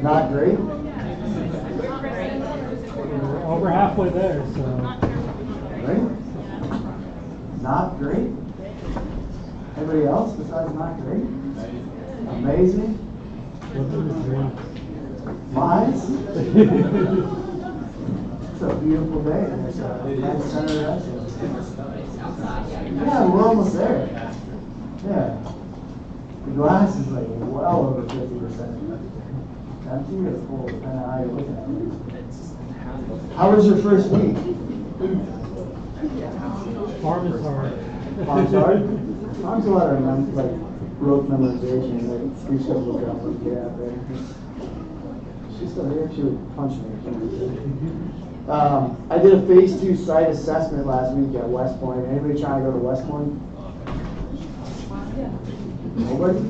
Not great? We're over halfway there, so. Right? Not great? Anybody else besides not great? Amazing? Lies? It's a beautiful day, and there's a nice center of excellence. Yeah, we're almost there. Yeah. The glass is like well over 50%. Empty or full, depending on how you're looking at it. How was your first week? Farm is hard. Farm's hard? Farm's a lot of like rote memorization, like three stuff look up and get out there. She's still here, she would punch me. I did a phase 2 site assessment last week at West Point. Anybody trying to go to West Point? Nobody?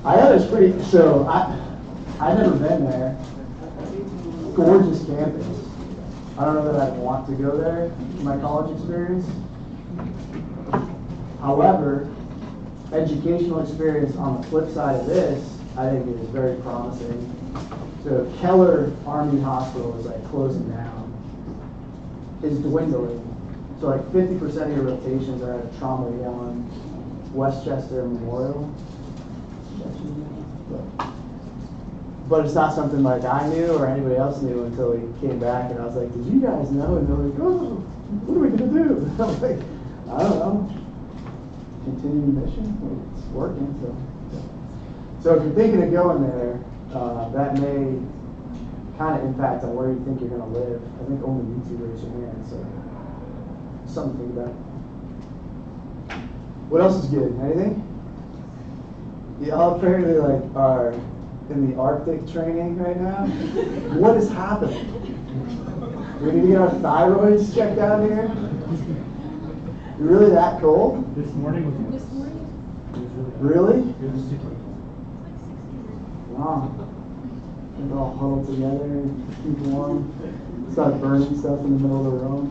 I thought it was pretty, so I've never been there. Gorgeous campus. I don't know that I'd want to go there in my college experience. However, educational experience on the flip side of this, I think is very promising. So Keller Army Hospital is like closing down, is dwindling. So like 50% of your rotations are at Trauma 1, Westchester Memorial. But it's not something like I knew or anybody else knew until he came back, and I was like, did you guys know? And they're like, oh, what are we going to do? And I was like, I don't know. Continuing mission? It's working. So if you're thinking of going there, that may kind of impact on where you think you're going to live. I think only you two raise your hand, so something to think about. What else is good? Anything? Y'all apparently like are in the Arctic training right now. What is happening? We need to get our thyroids checked out here. You really that cold? This morning was really? Wow. We're all huddled together and keep warm. Start burning stuff in the middle of the room.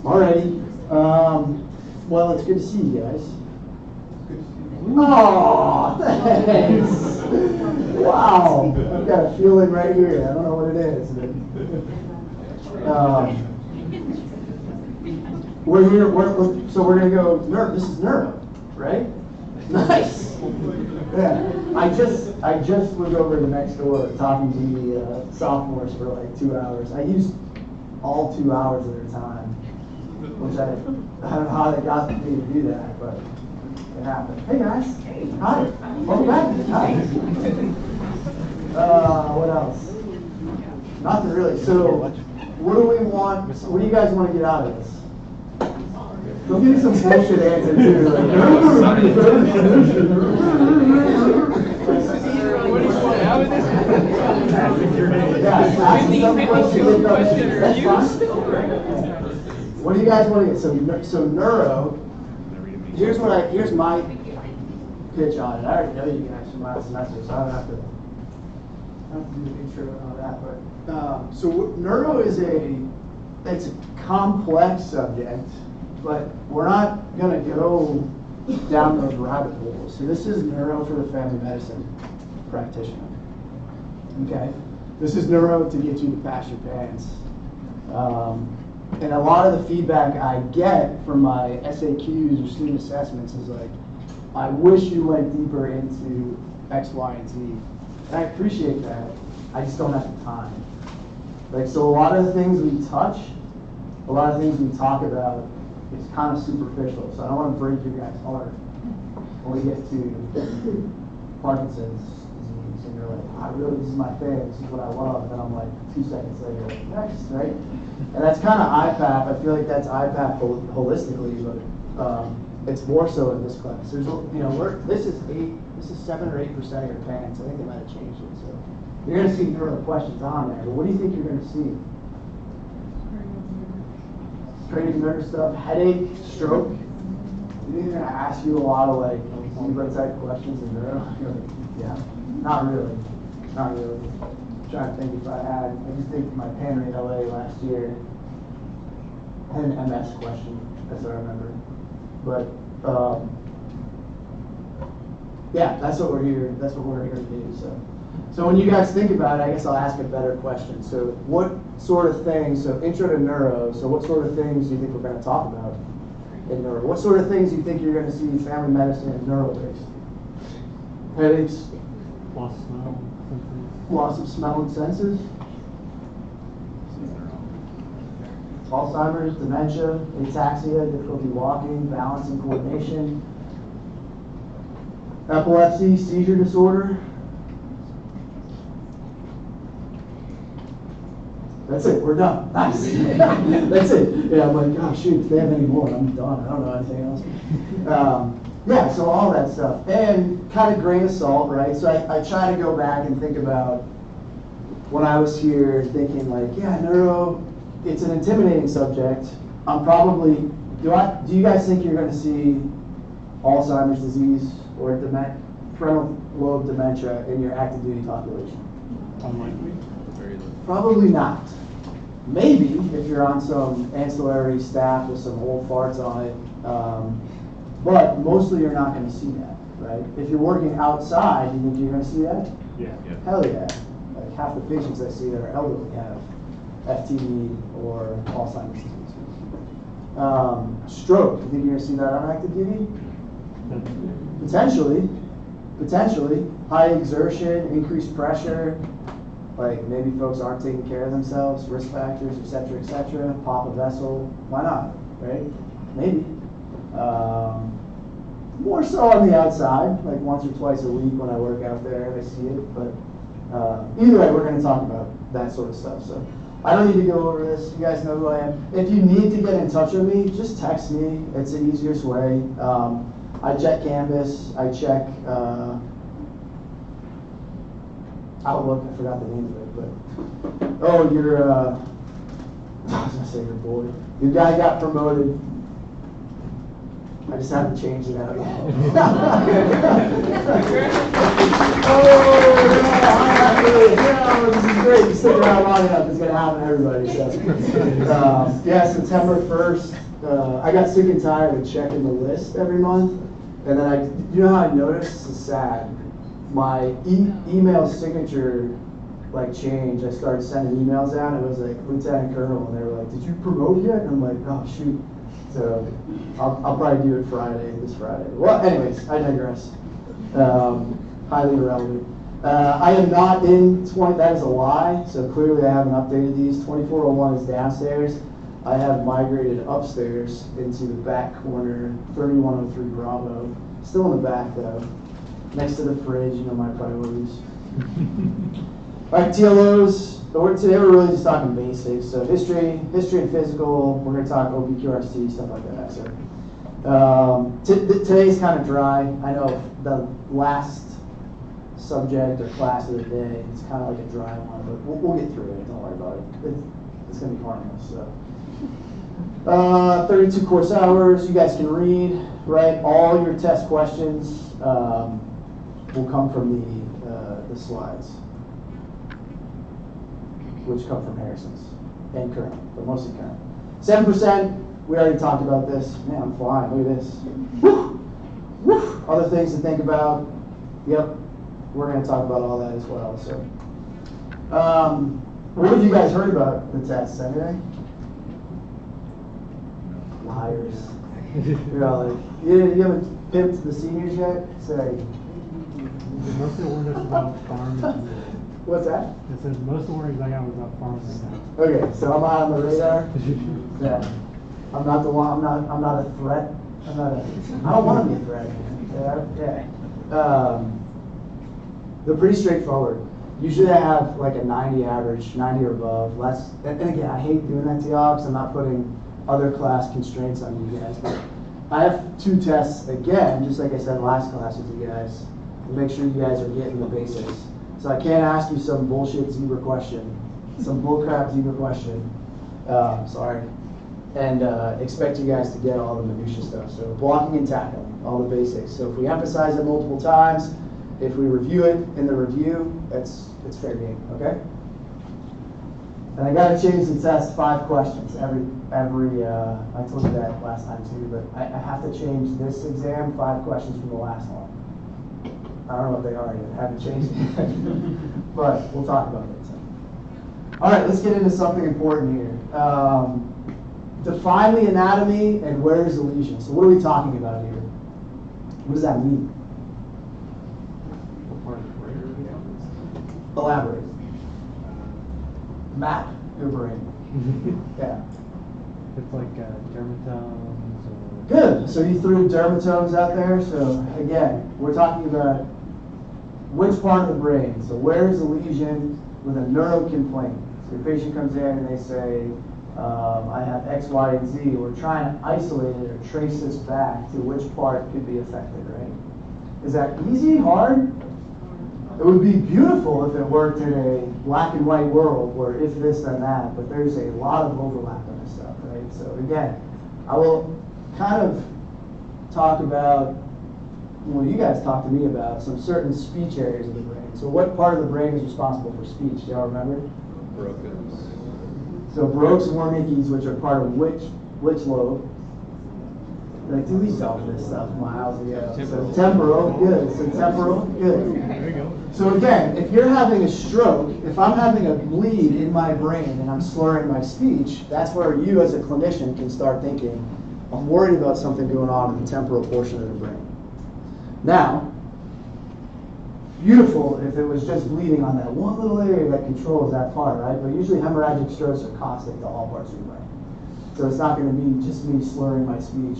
Alrighty. Well, it's good to see you guys. Oh, thanks. Wow. I've got a feeling right here. I don't know what it is. We're here. So we're going to go Neuro. This is Neuro, right? Nice. Yeah. I just was over to next door talking to the sophomores for like 2 hours. I used all 2 hours of their time, which I don't know how they got me to do that, but it happened. Hey guys. Hey. Hi. Welcome back. Hi. What else? Nothing really. So, what do we want? What do you guys want to get out of this? Don't give me some bullshit answer too. Like, what do you guys want to get? So Neuro. Here's my pitch on it. I already know you guys from last semester, so I don't have to do the intro and all that. But so Neuro is it's a complex subject, but we're not going to go down those rabbit holes. So this is Neuro for the family medicine practitioner. Okay, this is Neuro to get you to pass your PANCE. And a lot of the feedback I get from my SAQs or student assessments is like, I wish you went deeper into X, Y, and Z. And I appreciate that. I just don't have the time. Like, so a lot of the things we touch, a lot of things we talk about, it's kind of superficial. So I don't want to break your guys' heart when we get to Parkinson's disease and you're like, this is my thing, this is what I love. And then I'm like, 2 seconds later, like, next, right? And that's kind of IPAP. I feel like that's IPAP holistically, but it's more so in this class. There's, this is 7 or 8% of your PANCE. I think they might have changed it. So you're going to see neuro questions on there. But what do you think you're going to see? Cranial nerve stuff, headache, stroke. You think they're going to ask you a lot of like zebra type questions in neuro? You're like, yeah, not really. Not really. I'm trying to think if I just think my pan rate LA last year had an MS question, as I remember. But Yeah, that's what we're here. That's what we're here to do. So when you guys think about it, I guess I'll ask a better question. So what sort of things? So intro to neuro. So what sort of things do you think we're going to talk about in neuro? What sort of things do you think you're going to see family medicine and neuro-based? Headaches, Loss of smell, senses. loss of smell and senses, Alzheimer's, dementia, ataxia, difficulty walking, balance and coordination, epilepsy, seizure disorder. That's it, we're done. Nice. That's it. Yeah, I'm like, oh shoot, if they have any more, I'm done. I don't know anything else. Yeah, so all that stuff. And kind of grain of salt, right? So I try to go back and think about when I was here thinking like, yeah, neuro, it's an intimidating subject. I'm probably, do you guys think you're going to see Alzheimer's disease or frontal lobe dementia in your active duty population? Unlikely. Probably not. Maybe if you're on some ancillary staff with some old farts on it, but mostly you're not going to see that, right? If you're working outside, you think you're going to see that? Yeah. Hell yeah. Like half the patients I see that are elderly have FTD or Alzheimer's disease. Stroke, you think you're going to see that on active duty? Potentially. High exertion, increased pressure, like maybe folks aren't taking care of themselves, risk factors, etc., pop a vessel, why not, right? Maybe. More so on the outside, like once or twice a week when I work out there, I see it, but either way, we're going to talk about that sort of stuff. So I don't need to go over this. You guys know who I am. If you need to get in touch with me, just text me. It's the easiest way. I check Canvas. I check Outlook. I forgot the name of it, but I was gonna say your boy. Your guy got promoted. I just haven't changed it out yet. This is great. You stick around long enough, it's going to happen to everybody. So, yeah, September 1st, I got sick and tired of checking the list every month. And then you know how I noticed? This is sad. My email signature changed. I started sending emails out. It was like Lieutenant Colonel, and they were like, "Did you promote yet?" And I'm like, "Oh shoot." So I'll probably do it this Friday. Well, anyways, I digress. Highly irrelevant. I am not in that is a lie, so clearly I haven't updated these. 2401 is downstairs. I have migrated upstairs into the back corner, 3103 Bravo. Still in the back though, next to the fridge, you know my priorities. All right, TLOs. Today we're really just talking basics. So history and physical. We're going to talk OBQRT, stuff like that. So today's kind of dry. I know the last subject or class of the day is kind of like a dry one, but we'll get through it. Don't worry about it. It's going to be harmless. So 32 course hours. You guys can read, right? All your test questions will come from the slides, which come from Harrison's and current, but mostly current. 7%, we already talked about this. Man, I'm flying, look at this. Woo! Woo! Other things to think about. Yep, we're going to talk about all that as well. So, what have you guys heard about the tests? Anything? Liars. You're all like, you haven't pimped the seniors yet? Say. Most of the warnings about farm. What's that? It says most of the warnings I got was about farm right now. Okay, so I'm not on the radar. Yeah, I'm not the one. I'm not a threat. I don't want to be a threat. Yeah. They're pretty straightforward. Usually I have like a 90 average, 90 or above. And again, I hate doing that to y'all because I'm not putting other class constraints on you guys. But I have 2 tests again, just like I said last class with you guys, to make sure you guys are getting the basics. So I can't ask you some bullshit zebra question, some bullcrap zebra question, sorry, and expect you guys to get all the minutia stuff. So blocking and tackling, all the basics. So if we emphasize it multiple times, if we review it in the review, it's fair game, okay? And I got to change the test 5 questions every. I told you that last time too, but I have to change this exam 5 questions from the last one. I don't know what they are yet. Haven't changed yet. But we'll talk about it. All right, let's get into something important here. Define the anatomy and where is the lesion. So what are we talking about here? What does that mean? Elaborate. Map your brain. Yeah. It's like dermatomes or... Good. So you threw dermatomes out there. So again, we're talking about which part of the brain. So where is the lesion with a neuro complaint? So your patient comes in and they say, I have X, Y, and Z. We're trying to isolate it or trace this back to which part could be affected, right? Is that easy? Hard? It would be beautiful if it worked in a black and white world where if this then that, but there's a lot of overlap in this stuff, right? So again, I will kind of talk about, well, you guys talk to me about some certain speech areas of the brain. So what part of the brain is responsible for speech? Do y'all remember? Broca's. So Broca's and Wernicke's, which are part of which lobe? Like, do we saw this stuff miles ago? So temporal, good. So temporal, good. There you go. So again, if you're having a stroke, if I'm having a bleed in my brain and I'm slurring my speech, that's where you as a clinician can start thinking, I'm worried about something going on in the temporal portion of the brain. Now, beautiful if it was just bleeding on that one little area that controls that part, right? But usually hemorrhagic strokes are caustic to all parts of your brain. So it's not going to be just me slurring my speech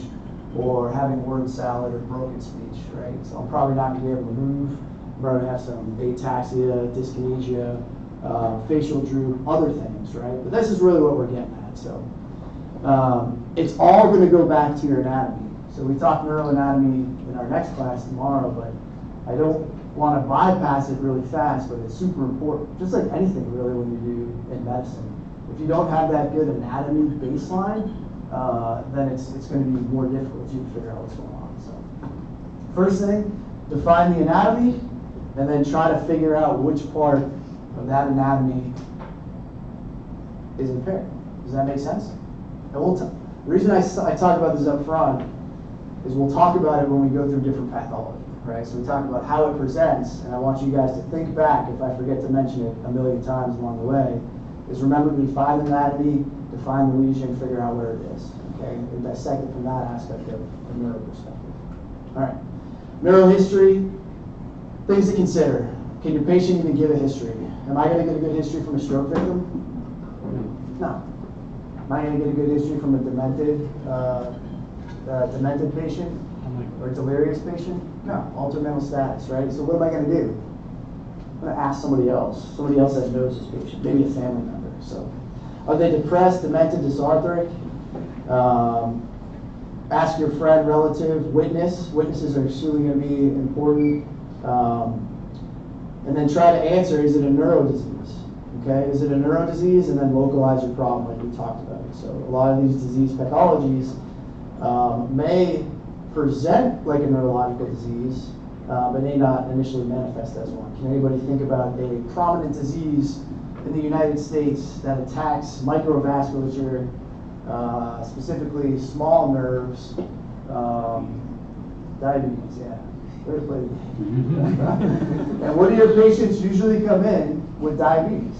or having word salad or broken speech, right? So I'm probably not going to be able to move. I'm probably going to have some ataxia, dyskinesia, facial droop, other things, right? But this is really what we're getting at. So it's all going to go back to your anatomy. So we talk neuroanatomy in our next class tomorrow, but I don't want to bypass it really fast, but it's super important. Just like anything really when you do in medicine. If you don't have that good anatomy baseline, then it's going to be more difficult for you to figure out what's going on. So first thing, define the anatomy, and then try to figure out which part of that anatomy is impaired. Does that make sense? And the reason I talk about this up front is we'll talk about it when we go through different pathology, right? So we talk about how it presents, and I want you guys to think back, if I forget to mention it a million times along the way, is remember to define the anatomy, define the lesion, figure out where it is, okay? And dissect it from that aspect of the neuro perspective. All right, neurohistory, things to consider. Can your patient even give a history? Am I going to get a good history from a stroke victim? No. Am I going to get a good history from a demented patient or delirious patient? No. Altered mental status, right? So what am I going to do? I'm going to ask somebody else that knows this patient, maybe a family member. So, are they depressed, demented, dysarthric? Ask your friend, relative, witness. Witnesses are extremely going to be important. And then try to answer, is it a neuro disease? Okay, is it a neuro disease? And then localize your problem like we talked about. So a lot of these disease pathologies may present like a neurological disease, but may not initially manifest as one. Can anybody think about a prominent disease in the United States that attacks microvasculature, specifically small nerves, diabetes, yeah. Way to play the game. And what do your patients usually come in with diabetes?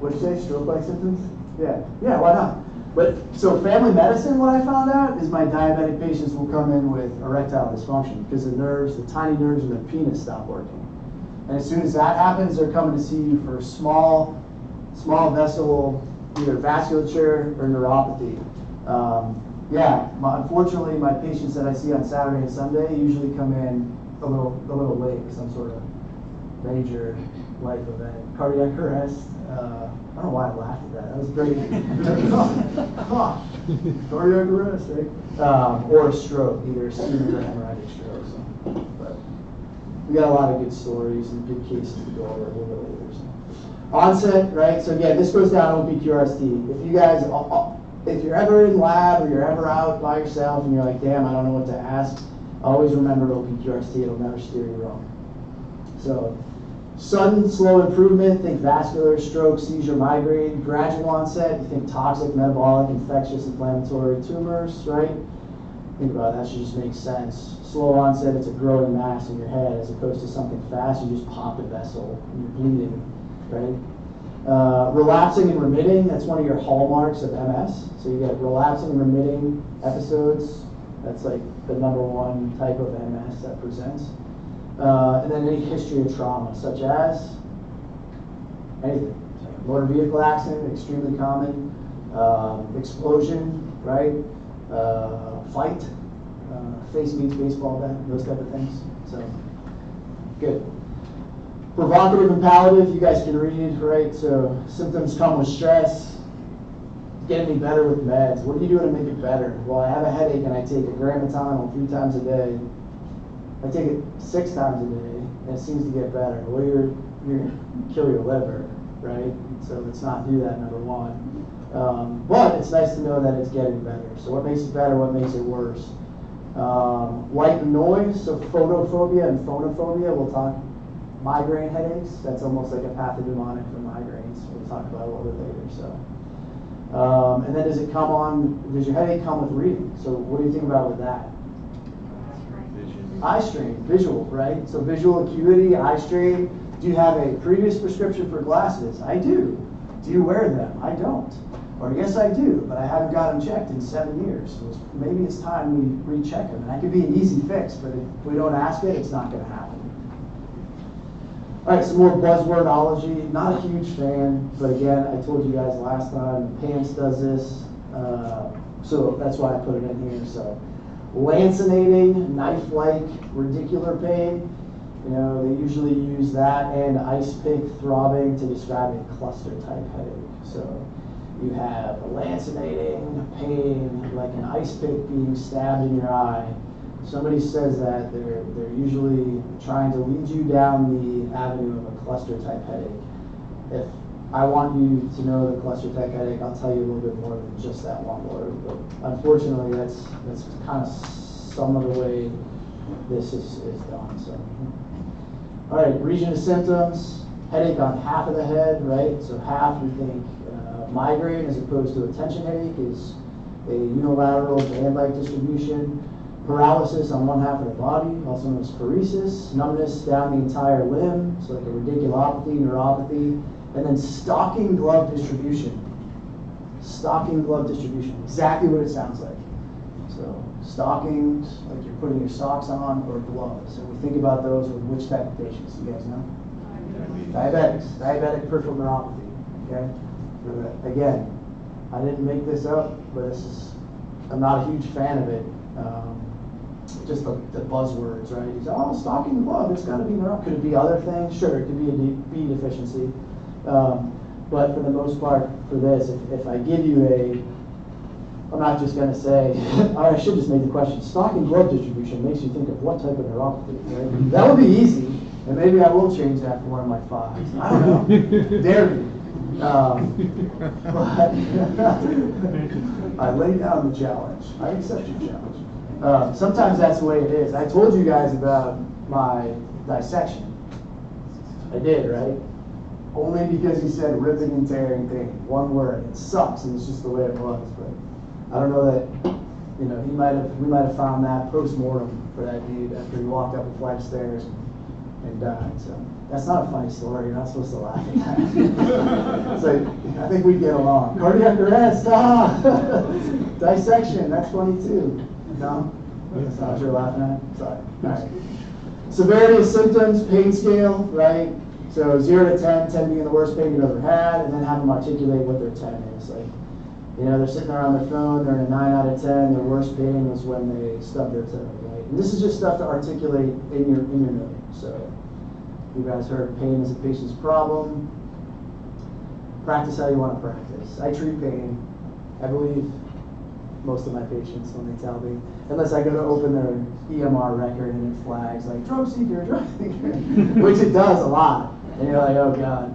What'd you say, stroke-like symptoms? Yeah, why not? But so family medicine, what I found out is my diabetic patients will come in with erectile dysfunction because the nerves, the tiny nerves in their penis stop working. And as soon as that happens, they're coming to see you for small vessel, either vasculature or neuropathy. Unfortunately, my patients that I see on Saturday and Sunday usually come in a little late with some sort of major life event, cardiac arrest. I don't know why I laughed at that. That was great. Cardiac arrest, right? Or a stroke, either ischemic or hemorrhagic stroke. So. But we got a lot of good stories and good cases to go over a little bit later. So. Onset, right? So again, this goes down OPQRST. If you guys, if you're ever in lab or you're ever out by yourself and you're like, damn, I don't know what to ask, always remember OPQRST. It'll never steer you wrong. So. Sudden, slow improvement, think vascular, stroke, seizure, migraine. Gradual onset, you think toxic, metabolic, infectious, inflammatory tumors, right? Think about it, that should just make sense. Slow onset, it's a growing mass in your head, as opposed to something fast, you just pop a vessel and you're bleeding, right? Relapsing and remitting, that's one of your hallmarks of MS. So you get relapsing and remitting episodes. That's like the #1 type of MS that presents. And then any history of trauma, such as anything. Motor vehicle accident, extremely common. Explosion, right? Fight, face meets baseball bat, those type of things. So, good. Provocative and palliative, you guys can read, right? So, symptoms come with stress. Getting me better with meds. What are you doing to make it better? Well, I have a headache and I take a gram of Tylenol 3 times a day. I take it 6 times a day and it seems to get better. Well, you're kill your liver, right? So let's not do that, #1. But it's nice to know that it's getting better. So what makes it better? What makes it worse? Light and noise, so photophobia and phonophobia. We'll talk migraine headaches. That's almost like a pathognomonic for migraines. We'll talk about it a little bit later. So, and then does your headache come with reading? So what do you think about with that? Eye strain, visual, right? So visual acuity, eye strain. Do you have a previous prescription for glasses? I do. Do you wear them? I don't. Or yes, I do, but I haven't got them checked in 7 years. So maybe it's time we recheck them. And that could be an easy fix, but if we don't ask it, it's not going to happen. All right, some more buzzwordology. Not a huge fan, but again, I told you guys last time, PANCE does this, so that's why I put it in here. So, lancinating, knife-like, radicular pain. You know, they usually use that and ice pick throbbing to describe a cluster-type headache. So, you have a lancinating pain, like an ice pick being stabbed in your eye. Somebody says that they're usually trying to lead you down the avenue of a cluster-type headache. If I want you to know the cluster-type headache, I'll tell you a little bit more than just that one word. But unfortunately, that's kind of some of the way this is done. So, all right, region of symptoms, headache on half of the head, right? So half we think migraine as opposed to a tension headache is a unilateral band-like distribution. Paralysis on one half of the body, also known as paresis. Numbness down the entire limb, so like a radiculopathy, neuropathy. And then stocking glove distribution. Stocking glove distribution, exactly what it sounds like. So stockings, like you're putting your socks on, or gloves. And we think about those with which type of patients? You guys know? Diabetics. Diabetic peripheral neuropathy. Okay. Again, I didn't make this up, but I'm not a huge fan of it. Just the buzzwords, right? You say, oh, stocking glove, it's got to be neuropathy. Could it be other things? Sure, it could be a B deficiency. But for the most part, for this, if I give you I'm not just going to say, or I should just make the question, stocking glove distribution makes you think of what type of neuropathy, right? That would be easy, and maybe I will change that for one of my 5s. I don't know. Dare me. But I lay down the challenge. I accept your challenge. Sometimes that's the way it is. I told you guys about my dissection. I did, right? Only because he said ripping and tearing pain. One word. It sucks, and it's just the way it was. But I don't know that, we might have found that post-mortem for that dude after he walked up a flight of stairs and died. So that's not a funny story. You're not supposed to laugh at that. So I think we'd get along. Cardiac arrest, dissection, that's funny too. No? That's not what you're laughing at? Sorry. All right. Severity of symptoms, pain scale, right? So 0 to 10, 10 being the worst pain you've ever had, and then have them articulate what their 10 is. Like, they're sitting there on their phone, they're in a 9 out of 10, their worst pain was when they stubbed their toe, right? And this is just stuff to articulate in your note. So you guys heard pain is a patient's problem. Practice how you want to practice. I treat pain. I believe most of my patients when they tell me, unless I go to open their EMR record and it flags like drug seeker, which it does a lot. And you're like, oh God.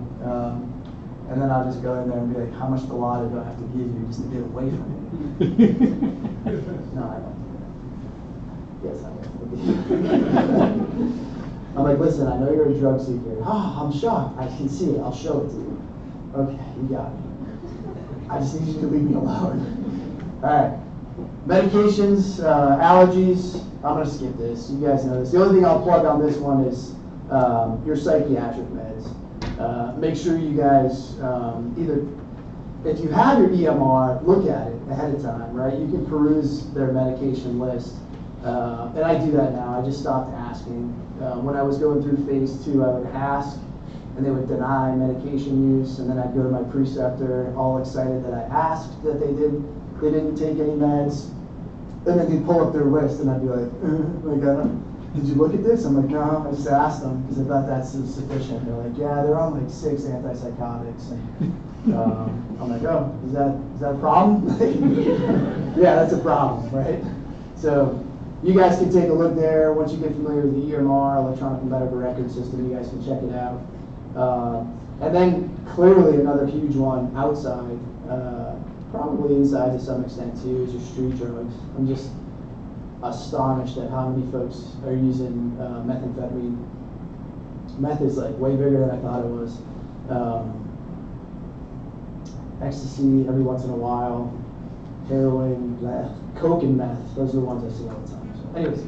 And then I'll just go in there and be like, how much Dilaudid do I have to give you just to get away from it? No, I don't do that. Yes, I will. I'm like, listen, I know you're a drug seeker. Oh, I'm shocked. I can see it. I'll show it to you. Okay, you got it. I just need you to leave me alone. All right. Medications, allergies, I'm going to skip this. You guys know this. The only thing I'll plug on this one is your psychiatric meds. Make sure you guys either, if you have your EMR, look at it ahead of time, right? You can peruse their medication list. And I do that now. I just stopped asking. When I was going through phase 2, I would ask, and they would deny medication use, and then I'd go to my preceptor all excited that I asked that they didn't take any meds, and then they'd pull up their list, and I'd be like, did you look at this? I'm like, no, I just asked them, because I thought that's sufficient. They're like, yeah, they're on like 6 antipsychotics, and I'm like, oh, is that a problem? Yeah, that's a problem, right? So you guys can take a look there. Once you get familiar with the EMR, electronic medical record system, you guys can check it out. And then clearly another huge one outside, probably inside to some extent too, is your street drugs. I'm just astonished at how many folks are using methamphetamine. Meth is like way bigger than I thought it was. Ecstasy every once in a while, heroin, coke and meth, those are the ones I see all the time. So anyways,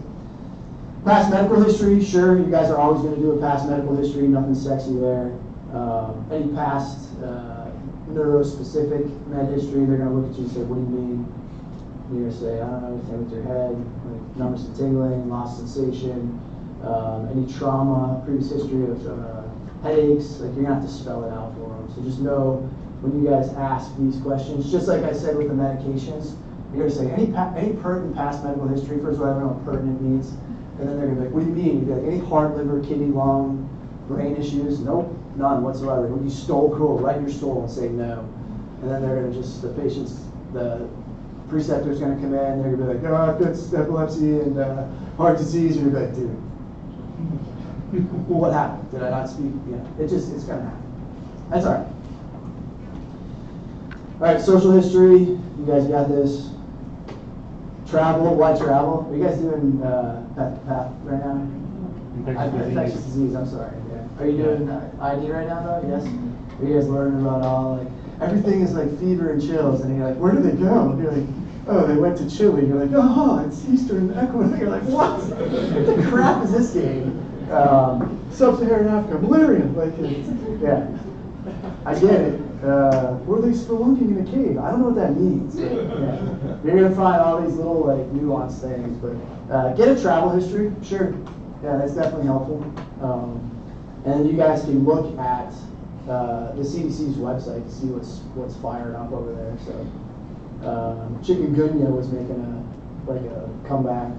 past medical history, sure, you guys are always going to do a past medical history, nothing sexy there. Any past neuro-specific med history, they're going to look at you and say, what do you mean? You're going to say, I don't know, anything with your head, like numbness and tingling, loss of sensation, any trauma, previous history of headaches, like you're going to have to spell it out for them. So just know when you guys ask these questions, just like I said with the medications, you're going to say any pertinent past medical history. First of all, I don't know what pertinent means. And then they're going to be like, what do you mean? You'd be like, any heart, liver, kidney, lung, brain issues? Nope, none whatsoever. When you stole, cool, write your stole and say no. And then they're going to just, the preceptor's going to come in, they're going to be like, oh, I've got epilepsy and heart disease. And you're going to be like, dude, well, what happened? Did I not speak? Yeah, it's going to happen. That's all right. All right, social history, you guys got this. Travel, why travel? Are you guys doing path right now? Infectious disease, I'm sorry. Yeah. Are you doing ID right now though? Yes? Are you guys learning about all, like, everything is like fever and chills, and you're like, where did they go? And you're like, oh, they went to Chile. You're like, oh, it's Eastern Ecuador. You're like, what? What the crap is this game? Sub-Saharan Africa, malaria. Like, yeah, I get it. Were they spelunking in a cave? I don't know what that means. But, yeah. You're going to find all these little like nuanced things, but get a travel history, sure. Yeah, that's definitely helpful. And you guys can look at the CDC's website to see what's firing up over there. So chikungunya was making a comeback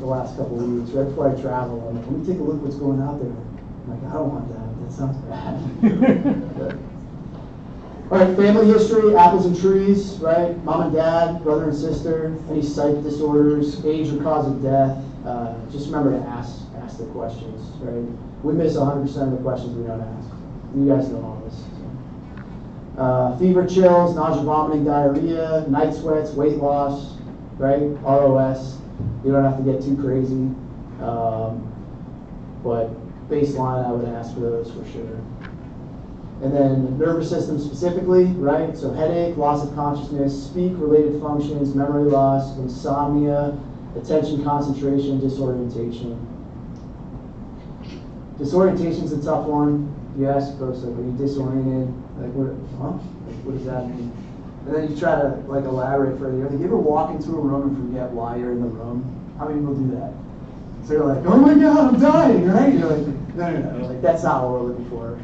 the last couple of weeks. Right before I travel, I'm like, let me take a look what's going out there. I'm like, I don't want that. That sounds bad. All right, family history, apples and trees, right? Mom and dad, brother and sister, any psych disorders, age or cause of death. Just remember to ask the questions, right? We miss 100% of the questions we don't ask. You guys know all this. So. Fever, chills, nausea, vomiting, diarrhea, night sweats, weight loss, right? ROS. You don't have to get too crazy. But baseline, I would ask for those for sure. And then nervous system specifically, right? So headache, loss of consciousness, speech-related functions, memory loss, insomnia, attention, concentration, disorientation. Disorientation's a tough one. You ask folks, like, are you disoriented? Like, what does that mean? And then you try to like elaborate further. Like, you ever walk into a room and forget why you're in the room? How many people do that? So you're like, oh my God, I'm dying, right? You're like, no. Like, that's not what we're looking for.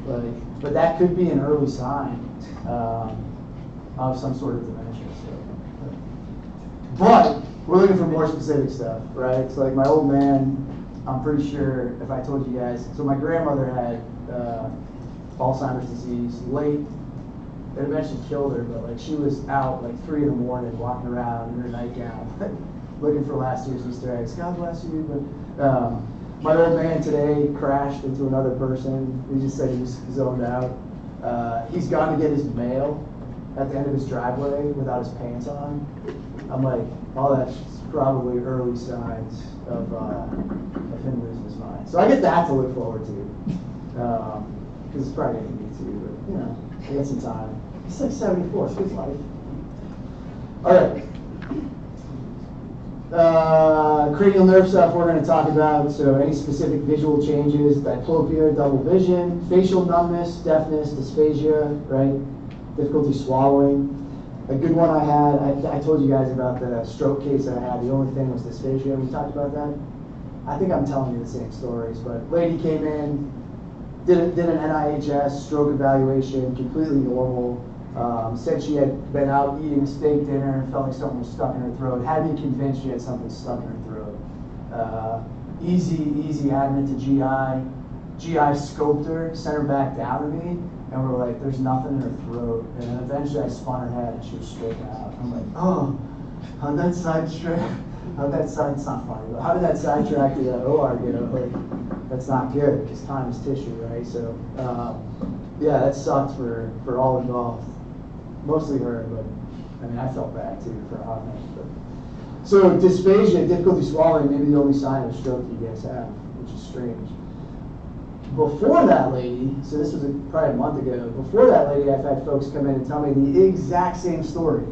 But that could be an early sign of some sort of dementia. So. But we're looking for more specific stuff, right? So like my old man, I'm pretty sure if I told you guys, so my grandmother had Alzheimer's disease late. It eventually killed her, but like she was out like 3 in the morning walking around in her nightgown looking for last year's Easter eggs. God bless you. But my old man today crashed into another person. He just said he was zoned out. He's gone to get his mail at the end of his driveway without his pants on. I'm like, oh, that's probably early signs of him losing his mind. So I get that to look forward to. Because it's probably going to be too, but you know, I got some time. It's like 74, it's good life. All right. Cranial nerve stuff we're going to talk about, so any specific visual changes, diplopia, double vision, facial numbness, deafness, dysphagia, right? Difficulty swallowing. A good one I had, I told you guys about the stroke case that I had. The only thing was dysphagia. We talked about that. I think I'm telling you the same stories, but lady came in, did an NIHS stroke evaluation, completely normal. Said she had been out eating a steak dinner and felt like something was stuck in her throat. Had me convinced she had something stuck in her throat. Easy admin to GI. GI scoped her, sent her back down to me, and we're like, there's nothing in her throat. And then eventually I spun her head and she was straight out. I'm like, oh, how'd that sidetrack? It's not funny, but how did that sidetrack the OR, you know? Like, that's not good because time is tissue, right? So, yeah, that sucked for all involved. Mostly her, but I mean, I felt bad too for a hot minute. But. So dysphagia, difficulty swallowing, maybe the only sign of stroke you guys have, which is strange. Before that lady, so this was probably a month ago, before that lady, I've had folks come in and tell me the exact same story.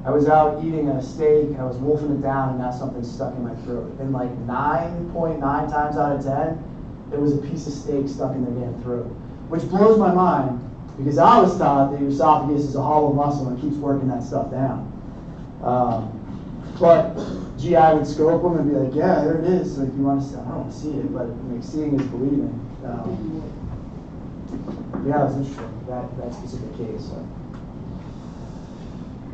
I was out eating a steak, I was wolfing it down, and now something's stuck in my throat. And like 9.9 times out of 10, it was a piece of steak stuck in their damn throat. Which blows my mind, because I was taught that your esophagus is a hollow muscle and keeps working that stuff down. But GI would scope them and be like, yeah, there it is. Like, you want to see? I don't want to see it, but like, seeing is believing. Yeah, it was interesting, that specific case. So.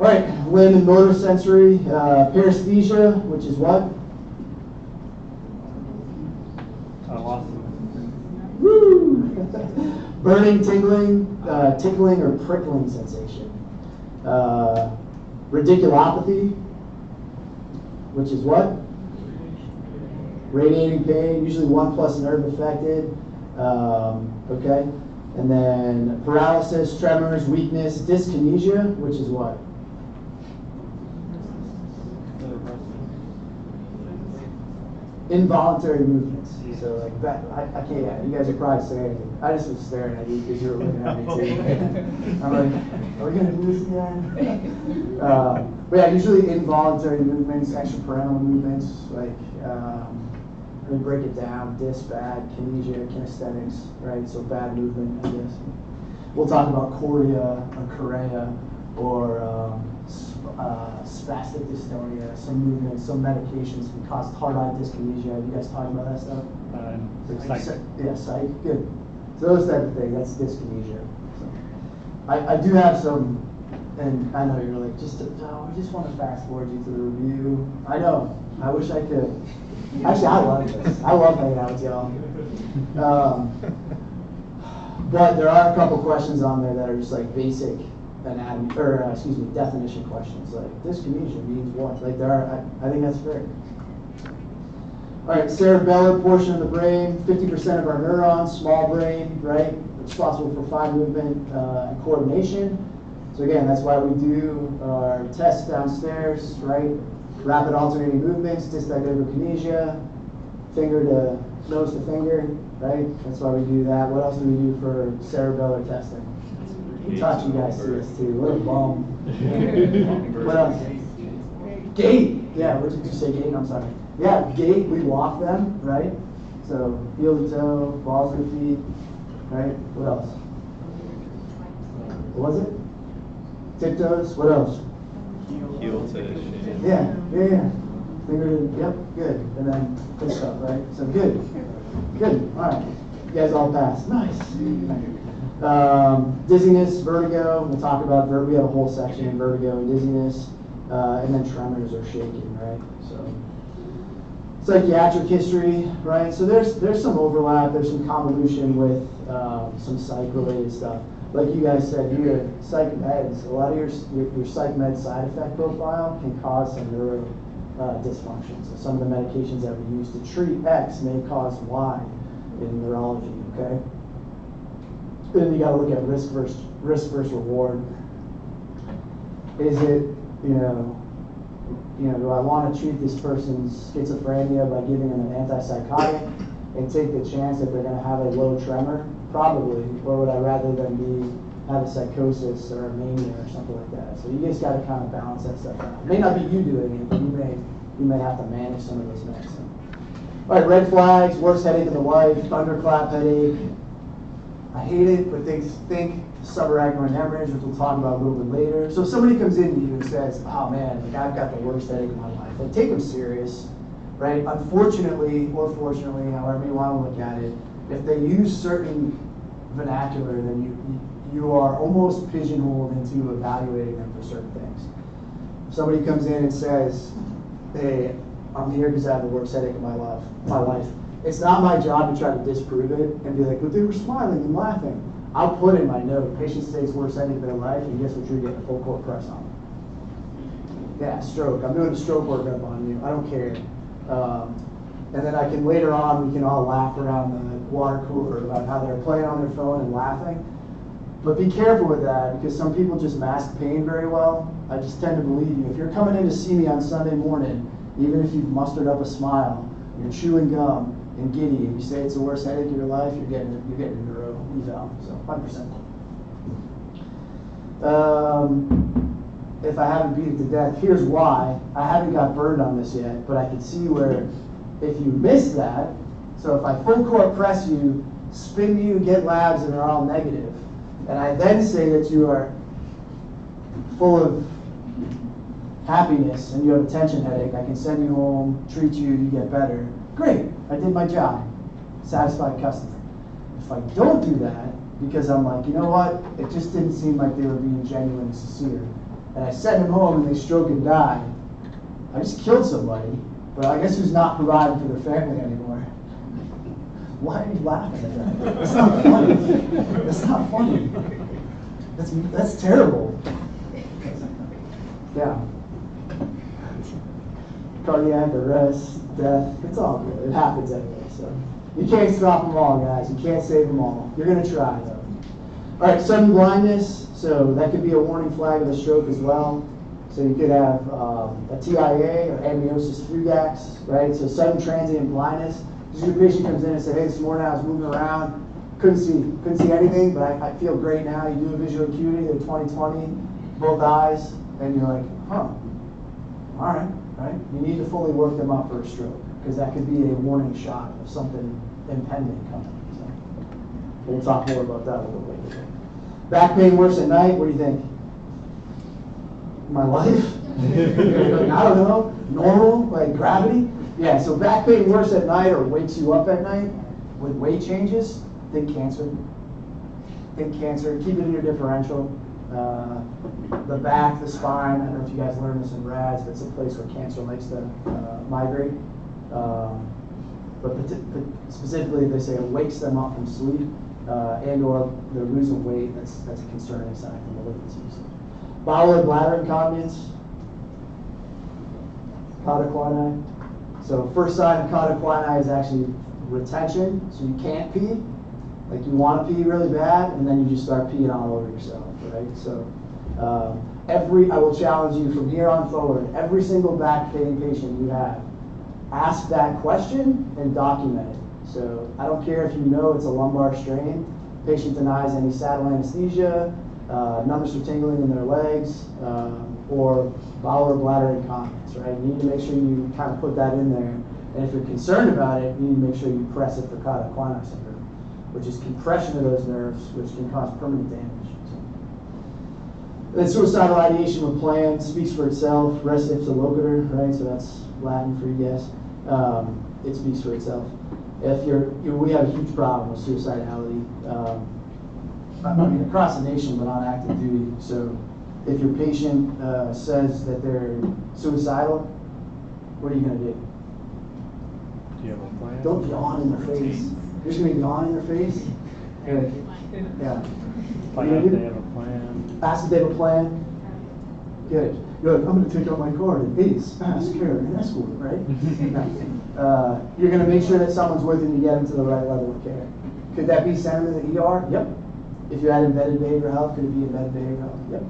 All right, limb and motor sensory, paresthesia, which is what? Woo! Burning, tingling, tickling or prickling sensation. Radiculopathy, which is what? Radiating pain, usually 1+ nerve affected. Okay, and then paralysis, tremors, weakness, dyskinesia, which is what? Involuntary movements. So like that, I can't. Yeah, you guys are probably staring. I just was staring at you because you were looking at me too. I'm like, are we gonna do this again? But yeah, usually involuntary movements, extraparental movements, like let me break it down: dis, bad, kinesia, kinesthetics, right? So bad movement, I guess. We'll talk about chorea or chorea or spastic dystonia, some movements, some medications can cause hard-eye dyskinesia. Have you guys talked about that stuff? Psych. Yeah, psych. Good. So those type of things, that's dyskinesia. So, I do have some, and I know you're like, I just want to fast forward you to the review. I know. I wish I could. Actually, I love this. I love hanging out with y'all. But there are a couple questions on there that are just like basic anatomy, or definition questions. Like dyskinesia means what? Like there are. I think that's fair. All right, cerebellar portion of the brain, 50% of our neurons, small brain, right? Responsible for fine movement and coordination. So again, that's why we do our tests downstairs, right? Rapid alternating movements, dysdiadochokinesia, finger to nose to finger, right? That's why we do that. What else do we do for cerebellar testing? We taught you guys this too. What a bum. What else? Gait. Yeah, what did you say, gait? I'm sorry. Yeah, gait, we walk them, right? So heel to toe, balls to the feet, right? What else? What was it? Tiptoes, what else? Heel to shin. Yeah. Finger to, yep, good. And then this stuff, right? So good. All right. You guys all passed. Nice. Dizziness, vertigo. We'll talk about vertigo. We have a whole section in vertigo and dizziness. And then tremors or shaking, right? So psychiatric history, right? So there's some overlap. There's some convolution with some psych-related stuff. Like you guys said, your psych meds, a lot of your psych med side effect profile can cause some neuro dysfunction. So some of the medications that we use to treat X may cause Y in neurology, okay? Then you got to look at risk versus reward. Is it, do I want to treat this person's schizophrenia by giving them an antipsychotic and take the chance that they're going to have a low tremor? Probably. Or would I rather than have a psychosis or a mania or something like that? So you just got to kind of balance that stuff out. It may not be you doing it, but you may you may have to manage some of those meds. All right, red flags, worst headache of the life, thunderclap headache. I hate it, but think subarachnoid hemorrhage, which we'll talk about a little bit later. So if somebody comes in to you and says, oh man, like I've got the worst headache of my life, like take them serious, right? Unfortunately, or fortunately, however you want to look at it, if they use certain vernacular, then you are almost pigeonholed into evaluating them for certain things. If somebody comes in and says, hey, I'm here because I have the worst headache of my life. It's not my job to try to disprove it and be like, but they were smiling and laughing. I'll put in my note, patient states worst headache of their life, and guess what you're getting a full court press on? Yeah, stroke. I'm doing a stroke workup on you. I don't care. And then I can later on, we can all laugh around the water cooler about how they're playing on their phone and laughing. But be careful with that, because some people just mask pain very well. I just tend to believe you. If you're coming in to see me on Sunday morning, even if you've mustered up a smile, you're chewing gum and giddy, and you say it's the worst headache of your life, you're getting a neuro eval. So 100%. If I haven't beat it to death, here's why. I haven't got burned on this yet, but I can see where if you miss that, so if I full court press you, spin you, get labs, and they're all negative, and I then say that you are full of happiness and you have a tension headache, I can send you home, treat you, you get better. Great, I did my job. Satisfied customer. If I don't do that, because I'm like, you know what, it just didn't seem like they were being genuine and sincere, and I send them home and they stroke and die, I just killed somebody, but I guess who's not providing for their family anymore? Why are you laughing at that? That's not funny. That's not funny. That's terrible. Yeah. Cardiac arrest, death, it's all good. It happens anyway. So you can't stop them all, guys. You can't save them all. You're going to try, though. All right, sudden blindness. So that could be a warning flag of a stroke as well. So you could have a TIA or amniosis fugax, right? So sudden transient blindness. Your patient comes in and says, hey, this morning I was moving around, couldn't see anything, but I feel great now. You do a visual acuity, they're 20/20, both eyes, and you're like, huh, all right. You need to fully work them up for a stroke, because that could be a warning shot of something impending coming. So we'll talk more about that a little later. Back pain worse at night, what do you think? My life? I don't know, normal, like gravity? Yeah, so back pain worse at night or wakes you up at night with weight changes, think cancer. Think cancer, keep it in your differential. The back, the spine, I don't know if you guys learned this in RADS, but it's a place where cancer likes to migrate. But specifically, they say it wakes them up from sleep and or they're losing weight, that's a concerning sign for malignancies. Bowel or bladder incontinence, cauda equina. So first sign of cauda equina is actually retention, so you can't pee. Like you want to pee really bad, and then you just start peeing all over yourself, right? So I will challenge you from here on forward, every single back pain patient you have, ask that question and document it. So I don't care if you know it's a lumbar strain, patient denies any saddle anesthesia, numbness or tingling in their legs, or bowel or bladder incontinence, right? You need to make sure you kind of put that in there. And if you're concerned about it, you need to make sure you press it for cauda equina syndrome, which is compression of those nerves, which can cause permanent damage. So. And then suicidal ideation with plan speaks for itself. Res ipsa loquitur, right? So that's Latin for you guys. It speaks for itself. If we have a huge problem with suicidality. I mean, across the nation, but on active duty. So if your patient says that they're suicidal, what are you going to do? Do you have a plan? Don't yawn in their face. You're just going to yawn in their face? Good. Yeah. Find out if they have a plan. Ask if they have a plan. Good. You're like, I'm going to take out my card and ace, pass, care, and escort, right? No. You're going to make sure that someone's with you to get them to the right level of care. Could that be send them to the ER? Yep. If you had embedded behavioral health, could it be embedded behavioral health? Yep.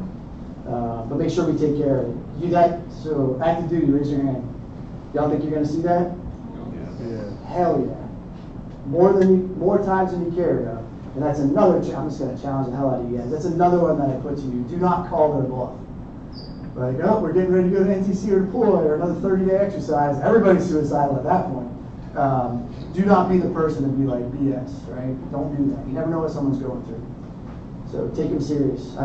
But make sure we take care of it. You got, so active duty, raise your hand. Y'all think you're going to see that? Yeah. Hell yeah. More times than you care about. And that's another, I'm just going to challenge the hell out of you guys. That's another one that I put to you. Do not call their bluff. Like, oh, we're getting ready to go to NTC or deploy or another 30-day exercise. Everybody's suicidal at that point. Do not be the person to be like BS, right? Don't do that. You never know what someone's going through. So take them serious.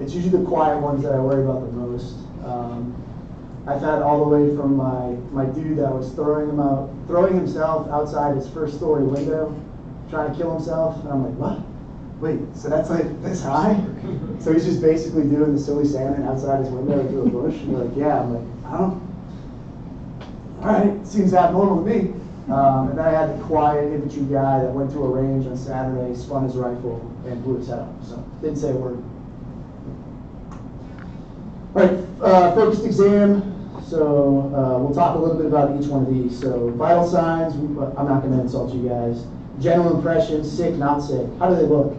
It's usually the quiet ones that I worry about the most. I've had all the way from my dude that was throwing himself outside his first story window, trying to kill himself, and I'm like, what? Wait, so that's like this high? So he's just basically doing the silly salmon outside his window into a bush? And you're like, yeah. I'm like, I don't. All right, seems abnormal to me. And then I had the quiet infantry guy that went to a range on Saturday, spun his rifle, and blew his head up. So didn't say a word. All right, focused exam. So we'll talk a little bit about each one of these. So vital signs, I'm not going to insult you guys. General impression, sick, not sick. How do they look?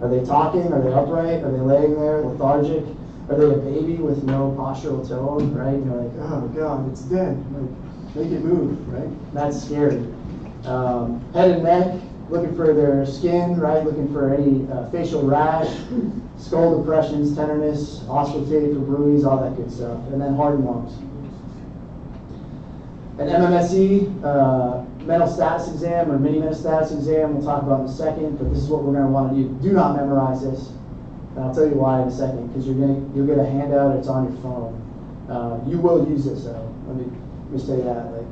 Are they talking? Are they upright? Are they laying there lethargic? Are they a baby with no postural tone, right? And you're like, oh God, it's dead. Like, make it move, right? That's scary. Head and neck, looking for their skin, right? Looking for any facial rash, skull depressions, tenderness, auscultate for bruise, all that good stuff. And then heart and lungs. An MMSE, mental status exam or mini mental status exam, we'll talk about in a second, but this is what we're going to want to do. Do not memorize this. And I'll tell you why in a second, because you'll get a handout, it's on your phone. You will use this though. Let me just say that. Like,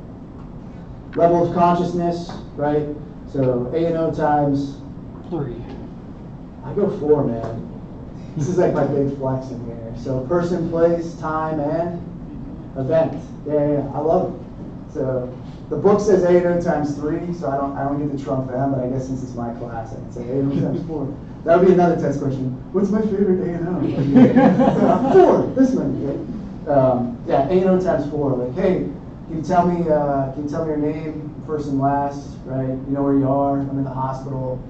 level of consciousness, right? So A&O times 3. I go 4, man. This is like my big flex in here. So person, place, time, and event. Yeah, I love it. So the book says A&O times 3, so I don't get to trump them, but I guess since it's my class, I can say A&O times 4. That would be another test question. What's my favorite A&O? 4. This one. Yeah, A&O times 4. Like, hey, can you tell me your name, first and last, right? You know where you are. I'm in the hospital.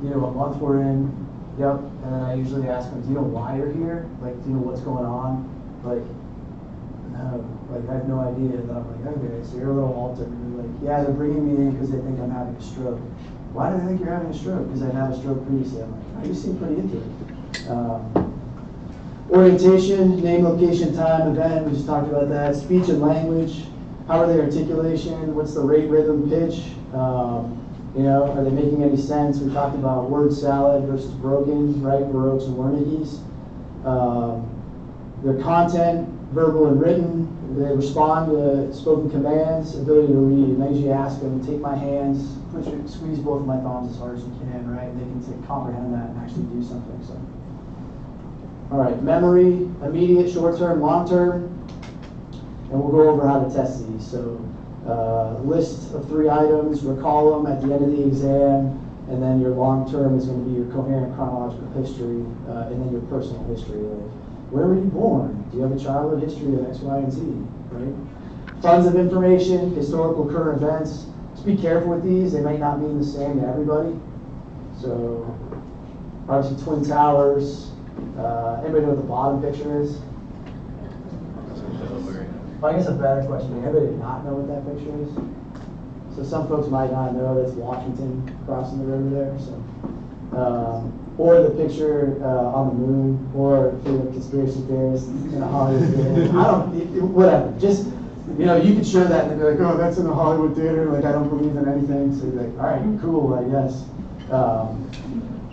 You know what month we're in. Yep. And then I usually ask them, do you know why you're here? Like, do you know what's going on? Like, no. Like, I have no idea. And then I'm like, okay, so you're a little altered. And they're like, yeah, they're bringing me in because they think I'm having a stroke. Why do they think you're having a stroke? Because I had a stroke previously. I'm like, oh, you seem pretty into it. Orientation, name, location, time, event. We just talked about that. Speech and language. How are they articulation? What's the rate, rhythm, pitch? You know, are they making any sense? We talked about word salad versus broken, right? Baroques and Wernicke's. Their content, verbal and written. They respond to spoken commands, ability to read. And then you ask them, take my hands, squeeze both of my thumbs as hard as you can, right? They can comprehend that and actually do something. So, all right, memory, immediate, short-term, long-term. And we'll go over how to test these. So list of 3 items, recall them at the end of the exam, and then your long term is going to be your coherent chronological history, and then your personal history. Like, where were you born? Do you have a childhood history of X, Y, and Z? Right? Tons of information, historical current events. Just be careful with these. They might not mean the same to everybody. So obviously Twin Towers. Anybody know what the bottom picture is? Well, I guess a better question, anybody not know what that picture is? So some folks might not know that's Washington crossing the river there. So, or the picture on the moon, or if you're a conspiracy theorist in a Hollywood theater. Whatever. Just, you know, you could show that and they'd be like, oh, that's in a Hollywood theater. Like, I don't believe in anything. So you're like, all right, cool, I guess.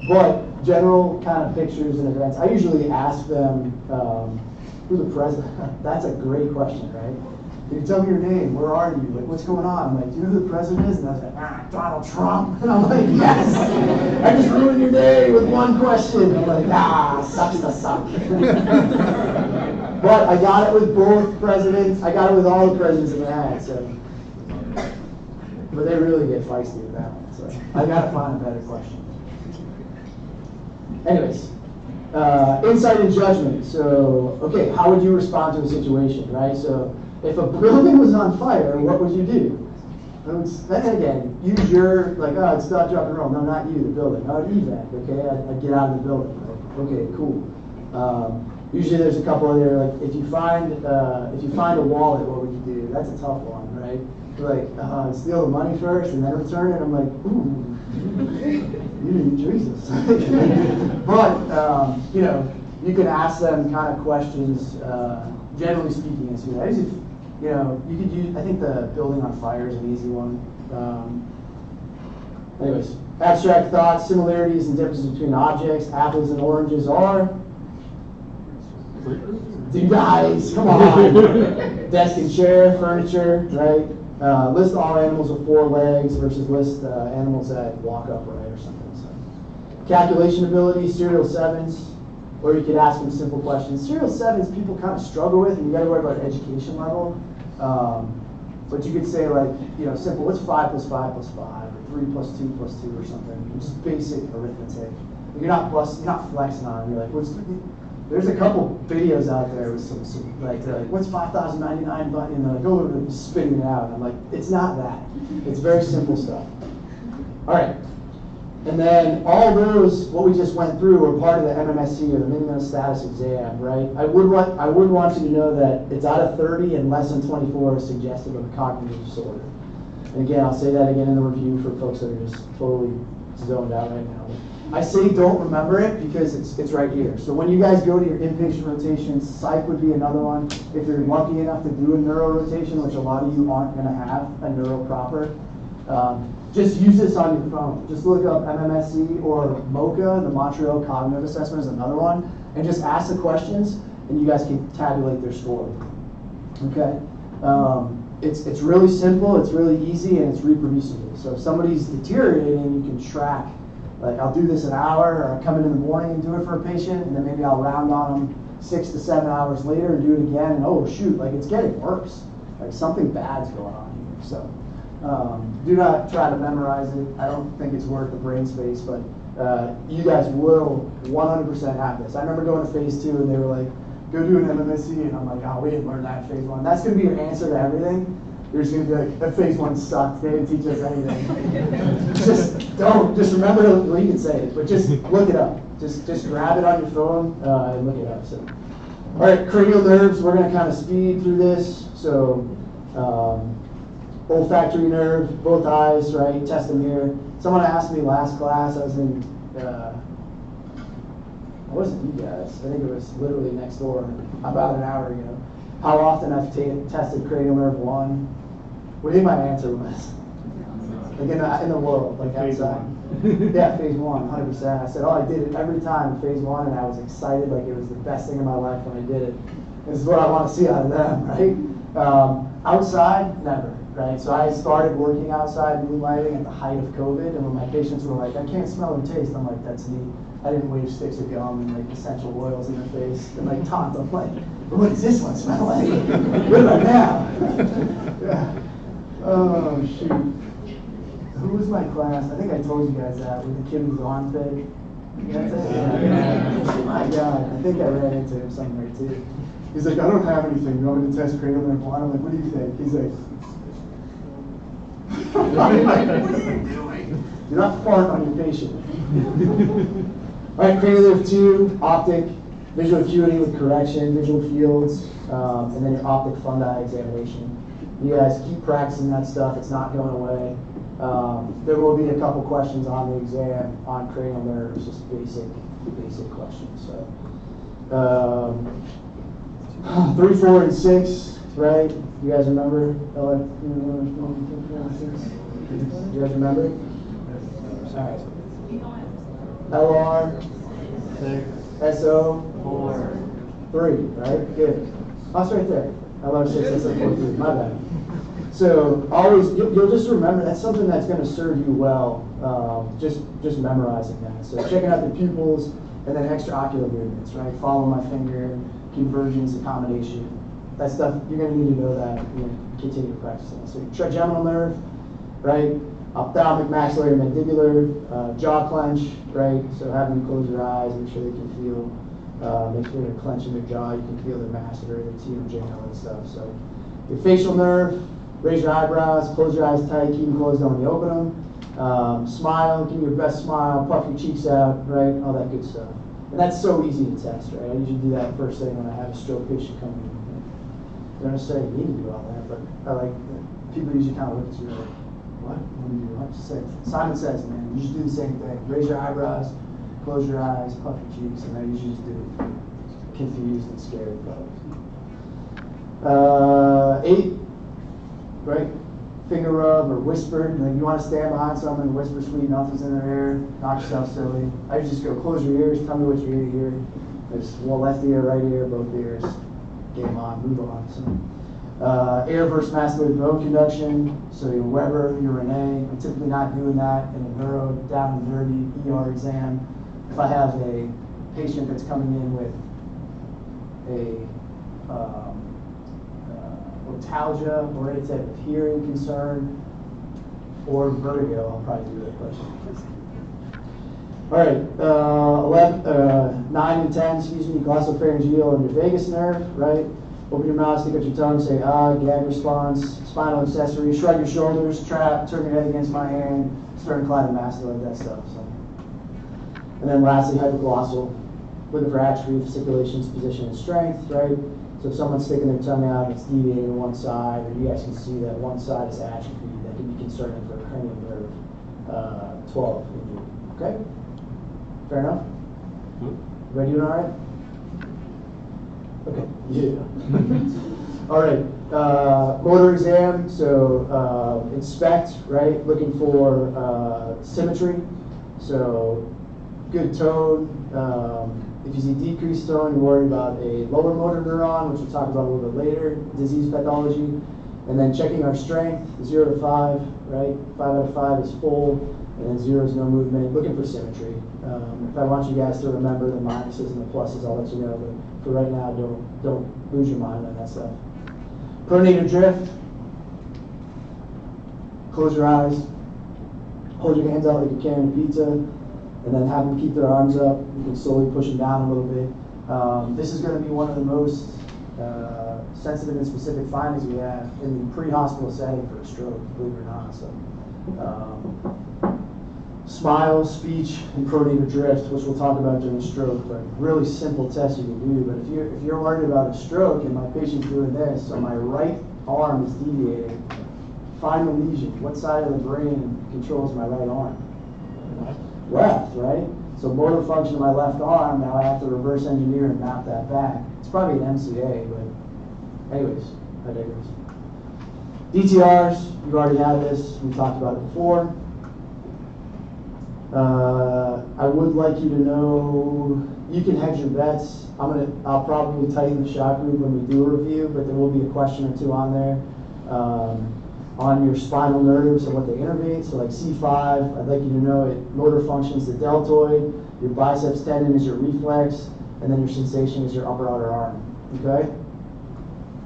But general kind of pictures and events, I usually ask them, who's the president? That's a great question, right? Can you tell me your name? Where are you? Like, what's going on? I'm like, do you know who the president is? And I was like, Donald Trump. And I'm like, yes! I just ruined your day with one question. I'm like, sucks to suck. But I got it with both presidents. I got it with all the presidents in the ad, so. But they really get feisty with that one, so I gotta find a better question. Anyways, insight and judgment. So, okay, how would you respond to a situation, right? So, if a building was on fire, what would you do? Then again, use your, like, oh, it's not drop and roll. No, not you, the building. Oh, evac, okay? I'd get out of the building. Right? Okay, cool. Usually there's a couple other, like, if you find a wallet, what would you do? That's a tough one, right? You're like, steal the money first and then return it. I'm like, ooh, you need Jesus. But, you know, you can ask them kind of questions, generally speaking, as you guys. You know, you could use, I think the building on fire is an easy one. Anyways, abstract thoughts, similarities and differences between objects, apples and oranges are. You guys, come on. Desk and chair, furniture, right? List all animals with 4 legs versus list animals that walk upright or something. So, calculation ability, serial 7s, or you could ask them simple questions. Serial 7s people kind of struggle with, and you got to worry about education level. But you could say like, you know, simple. What's 5 plus 5 plus 5, or 3 plus 2 plus 2, or something. Just basic arithmetic. You're not flexing on it. You're like, what's there's a couple videos out there with some like, they're like, what's 5,099 button? And they're like, oh, they're spitting it out. And I'm like, it's not that. It's very simple stuff. All right. And then all those, what we just went through, are part of the MMSE, or the minimum status exam, right? I would want you to know that it's out of 30 and less than 24 is suggestive of a cognitive disorder. And again, I'll say that again in the review for folks that are just totally zoned out right now. I say don't remember it because it's right here. So when you guys go to your inpatient rotations, psych would be another one. If you're lucky enough to do a neuro rotation, which a lot of you aren't going to have a neuro proper, just use this on your phone. Just look up MMSE or MOCA, the Montreal Cognitive Assessment is another one, and just ask the questions, and you guys can tabulate their score. Okay? It's really simple, it's really easy, and it's reproducible. So if somebody's deteriorating, you can track. Like, I'll do this an hour, or I'll come in the morning and do it for a patient, and then maybe I'll round on them 6 to 7 hours later and do it again, and oh shoot, like it's getting worse. Like something bad's going on here. So do not try to memorize it. I don't think it's worth the brain space, but you guys will 100% have this. I remember going to phase 2 and they were like, go do an MMSE, and I'm like, oh, we didn't learn that in phase 1. That's going to be your answer to everything. You're just going to be like, that phase 1 sucked. They didn't teach us anything. Just remember, well, you can say it, but just look it up. Just grab it on your phone and look it up. So, all right, cranial nerves, we're going to kind of speed through this. So, olfactory nerve, both eyes, right? Test them here. Someone asked me last class, I was in, it wasn't you guys, I think it was literally next door, about an hour ago, how often I've tested cranial nerve 1. What do you think my answer was? Like in the world, like outside. Yeah, phase 1, 100%. I said, oh, I did it every time in phase 1, and I was excited, like it was the best thing in my life when I did it. This is what I want to see out of them, right? Outside, never, right? So I started working outside moonlighting at the height of COVID, and when my patients were like, I can't smell or taste, I'm like, that's neat. I didn't wave sticks of gum and like essential oils in their face and like taunt them, like, what does this one smell like? What about now? Yeah. Oh shoot. Who was my class? I think I told you guys that, with the kid who's on thing. Yeah. My God, I think I ran into him somewhere too. He's like, I don't have anything. You want me to test cranial nerve 1? I'm like, what do you think? He's like, I'm like, what are you doing? You're not fart on your patient. All right, cranial nerve 2, optic, visual acuity with correction, visual fields, and then your optic fundi examination. You guys keep practicing that stuff. It's not going away. There will be a couple questions on the exam on cranial nerves, just basic questions. So, 3, 4, and 6, right? You guys remember? You guys remember? All right. LR, 6, SO, 4, 3, right? Good. Oh, it's right there. LR 6, SO 4, 3. My bad. So always, you'll just remember, that's something that's going to serve you well, just memorizing that. So checking out the pupils, and then extraocular movements, right? Follow my finger, convergence, accommodation. That stuff, you're going to need to know that and continue practicing. So trigeminal nerve, right? Ophthalmic, maxillary, mandibular, jaw clench, right? So having them close your eyes, make sure they can feel, make sure they're clenching their jaw, you can feel their masseter, their teeth, and and stuff. So your facial nerve, raise your eyebrows, close your eyes tight, keep them closed, don't open them. Smile, give your best smile, puff your cheeks out, right? All that good stuff. And that's so easy to test, right? I usually do that first thing when I have a stroke patient come in. You don't necessarily need to do all that, but I like, people usually kind of look at you like, what? What do you do? Just say, Simon says, man, you just do the same thing. Raise your eyebrows, close your eyes, puff your cheeks, and I usually just do it. confused and scared probably. 8, right? Finger rub or whispered. Like you want to stand behind someone and whisper sweet nothings in their ear, knock yourself silly. I just go close your ears, tell me what you hear. There's one left ear, right ear, both ears. Game on, move on. So, air versus masculine bone conduction. So your Weber, your Rene. I'm typically not doing that in a neuro, down and dirty ER exam. If I have a patient that's coming in with a otalgia or any type of hearing concern or vertigo, I'll probably do that question. All right, 9 and 10, excuse me, glossopharyngeal and your vagus nerve, right? Open your mouth, stick out your tongue, say ah, gag response, spinal accessory, shrug your shoulders, trap, turn your head against my hand, sternocleidomastoid, that stuff. So. And then lastly, hypoglossal, looking for atrophy, fasciculations, position, and strength, right? So if someone's sticking their tongue out, it's deviating to one side, or you guys can see that one side is atrophy, that can be concerning for a cranial nerve 12 injury. Okay? Fair enough? Everybody doing all right? Okay. Yeah. All right. Motor exam. So inspect, right? Looking for symmetry. So good tone. If you see decreased tone, you're worried about a lower motor neuron, which we'll talk about a little bit later, disease pathology. And then checking our strength, 0 to 5, right? 5 out of 5 is full, and then 0 is no movement. Looking for symmetry. If I want you guys to remember the minuses and the pluses, I'll let you know. But for right now, don't lose your mind on that stuff. Pronator drift. Close your eyes. Hold your hands out like you're carrying a pizza, and then have them keep their arms up. You can slowly push them down a little bit. This is going to be one of the most sensitive and specific findings we have in the pre-hospital setting for a stroke, believe it or not. So, smile, speech, and pronator drift, which we'll talk about during stroke, but really simple tests you can do. But if you're worried about a stroke and my patient's doing this, so my right arm is deviating, find the lesion. What side of the brain controls my right arm? Left, right? So motor function of my left arm, now I have to reverse engineer and map that back. It's probably an MCA, but anyways, I digress. DTRs, you've already had this, we talked about it before. I would like you to know, you can hedge your bets. I'll probably tighten the shot group when we do a review, but there will be a question or two on there. On your spinal nerves and what they innervate, so like C5, I'd like you to know it motor functions the deltoid, your biceps tendon is your reflex, and then your sensation is your upper outer arm, okay?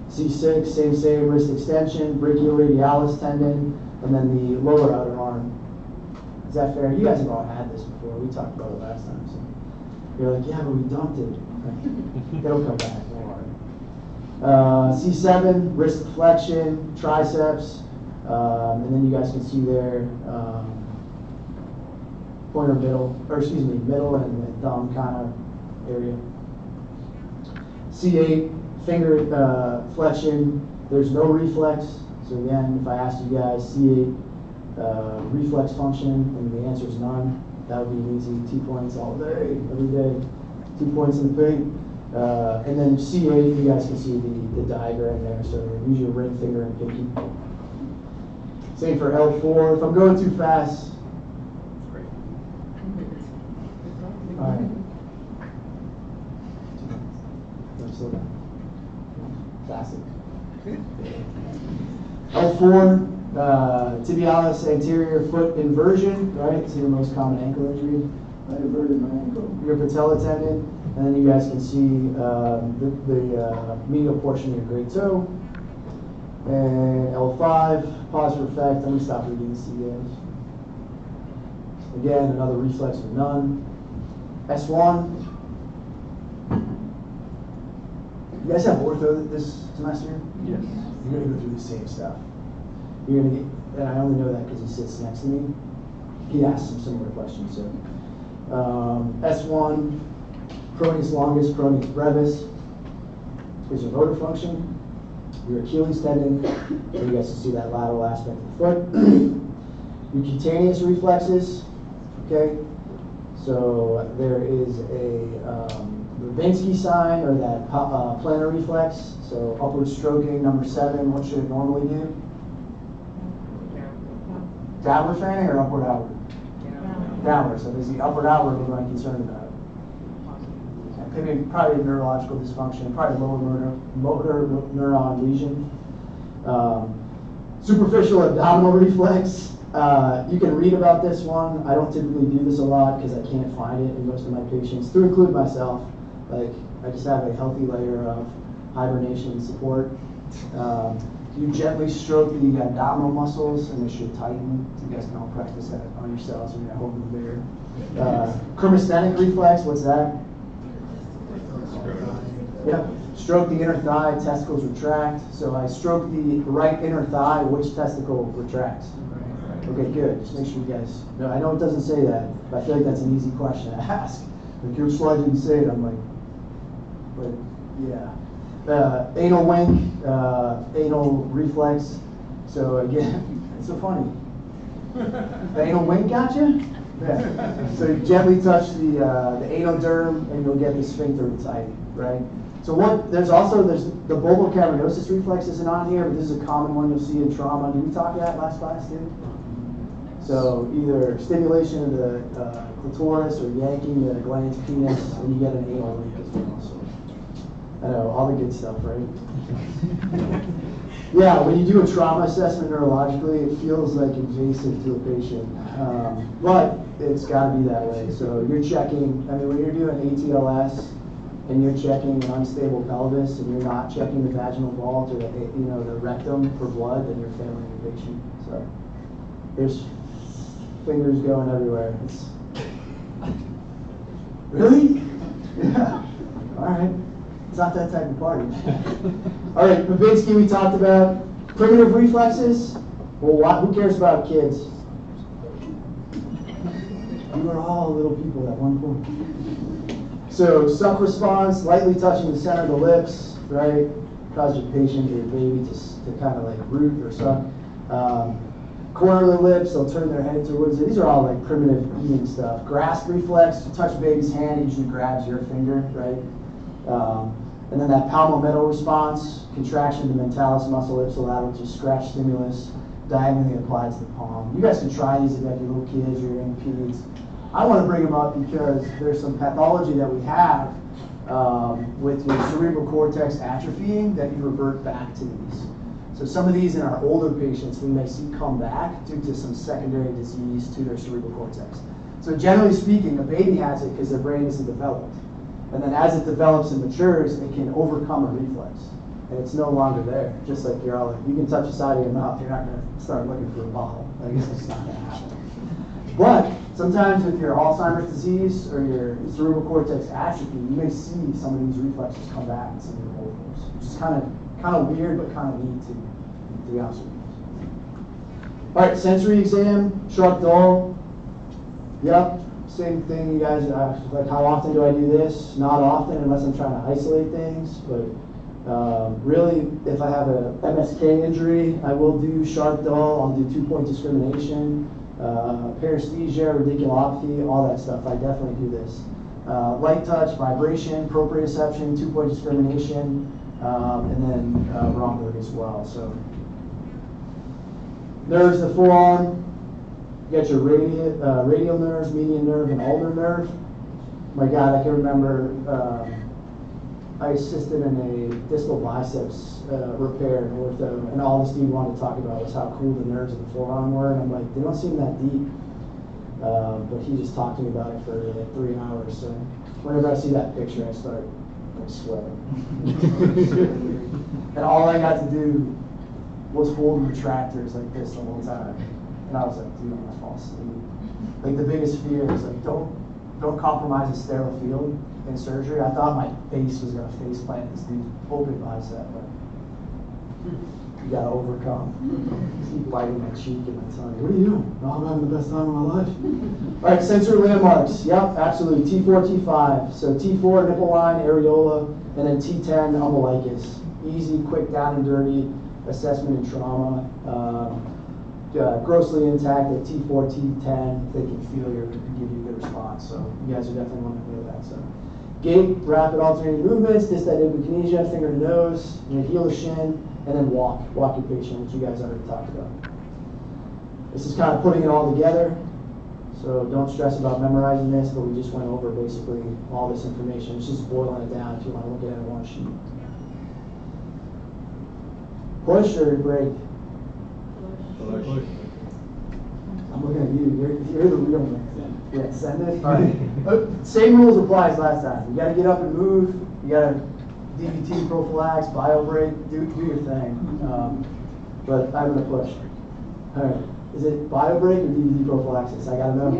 C6, same, wrist extension, brachioradialis tendon, and then the lower outer arm. Is that fair? You guys have all had this before, we talked about it last time, so you're like, yeah, but we dumped it. Right? It'll come back, don't worry. C7, wrist flexion, triceps, and then you guys can see there, pointer middle and thumb kind of area. C8, finger flexion, there's no reflex. So again, if I asked you guys C8 reflex function, and the answer is none, that would be an easy 2 points all day, every day. 2 points in the paint. And then C8, you guys can see the diagram there. So use your ring finger and pinky. Same for L4. If I'm going too fast. Great. All right. Let's slow down. Classic. L4, tibialis anterior foot inversion, right? It's your most common ankle injury. I inverted my ankle. Your patella tendon. And then you guys can see the medial portion of your great toe. And L5, pause for effect. I'm going to stop reading this to you guys. Again, another reflex with none. S1. You guys have ortho this semester? Yes. You're going to go through the same stuff. You're going to get, and I only know that because he sits next to me. He asked some similar questions. So, S1. Pronatus longus, pronatus brevis is your motor function. Your Achilles tendon, so you guys can see that lateral aspect of the foot. Your cutaneous reflexes, okay? So there is a Babinski sign, or that plantar reflex. So upward stroking, number 7, what should it normally do? Downward fanning or upward outward? Downward. So there's the upward outward we're going to be concerned about. Maybe probably neurological dysfunction, probably lower motor neuron lesion. Superficial abdominal reflex. You can read about this one. I don't typically do this a lot because I can't find it in most of my patients, to include myself. Like, I just have a healthy layer of hibernation support. You gently stroke the abdominal muscles and they should tighten. You guys can all practice that on yourselves when you're holding the bear. Chromosthetic reflex, what's that? Yep. Stroke the inner thigh, testicles retract. So I stroke the right inner thigh, which testicle retracts? Okay, good. Just make sure you guys know. I know it doesn't say that, but I feel like that's an easy question to ask. Like, your slide didn't say it. I'm like, but yeah. Anal wink, anal reflex. So again, it's so funny. The anal wink got you? Yeah. So you gently touch the anal derm and you'll get the sphincter tight, right? So there's the bulbar cavernosus reflex isn't on here, but this is a common one you'll see in trauma. Did we talk about that last class, too? So either stimulation of the clitoris or yanking the glans penis, and you get an anal wink as well. So I know, all the good stuff, right? Yeah, when you do a trauma assessment neurologically, it feels like invasive to a patient, but it's got to be that way. So you're checking, I mean, when you're doing ATLS and you're checking an unstable pelvis and you're not checking the vaginal vault or the rectum for blood, then you're failing your patient. So there's fingers going everywhere. Really? Yeah. All right. It's not that type of party. All right, Babinski we talked about. Primitive reflexes. Well, who cares about kids? We were all little people at one point. So suck response, lightly touching the center of the lips, right? Cause your patient or your baby to kind of like root or suck. Corner of the lips, they'll turn their head towards it. These are all like primitive eating stuff. Grasp reflex, you touch a baby's hand, it usually grabs your finger, right? And then that palmometal response, contraction of the mentalis muscle ipsilateral, just scratch stimulus, diagonally applied to the palm. You guys can try these if you have your little kids or your young peds. I want to bring them up because there's some pathology that we have with your cerebral cortex atrophying that you revert back to these. So some of these in our older patients we may see come back due to some secondary disease to their cerebral cortex. So generally speaking, a baby has it because their brain isn't developed. And then as it develops and matures, it can overcome a reflex. And it's no longer there. Just like you're all like, you can touch the side of your mouth, you're not going to start looking for a bottle. I guess it's not going to happen. But sometimes with your Alzheimer's disease or your cerebral cortex atrophy, you may see some of these reflexes come back in some of your old folks, which is kind of weird, but kind of neat to be honest with you. All right, sensory exam, sharp, dull. Yep, same thing. You guys like, how often do I do this? Not often, unless I'm trying to isolate things. But really, if I have a MSK injury, I will do sharp, dull. I'll do 2-point discrimination. Paresthesia, radiculopathy, all that stuff. I definitely do this. Light touch, vibration, proprioception, 2-point discrimination, and then rhomboid as well. So nerves, the forearm. You got your radial nerves, median nerve, and ulnar nerve. My God, I can remember I assisted in a distal biceps repair in ortho, and all Steve wanted to talk about was how cool the nerves of the forearm were, and I'm like, they don't seem that deep. But he just talked to me about it for like 3 hours, so whenever I see that picture, I start like sweating. And all I got to do was hold retractors like this the whole time. And I was like, dude, I'm gonna fall asleep. Like the biggest fear is like, don't compromise a sterile field in surgery. I thought my face was gonna face plant this dude's open bicep, but you gotta overcome. Keep biting my cheek and my tongue. What are you doing? Oh, I'm having the best time of my life. All right, sensory landmarks. Yep, absolutely. T4, T5. So T4, nipple line, areola, and then T10, umbilicus. Easy, quick, down and dirty assessment in trauma. Grossly intact at T4, T10, they can feel you and give you a good response. So you guys are definitely want to know that. So Gait, rapid alternating movements, dysdiakinesia, finger to nose, heel to shin, and then walk your patient, which you guys already talked about. This is kind of putting it all together. So don't stress about memorizing this, but we just went over basically all this information. It's just boiling it down if you want to look at it in one sheet. Push or break? Push. I'm looking at you. You're the real man. Yeah, send it. All right. Same rules apply as last time. You got to get up and move. You got to DVT, prophylax, bio break. Do your thing. But I'm going to push. All right. Is it bio break or DVT prophylaxis? I got to know.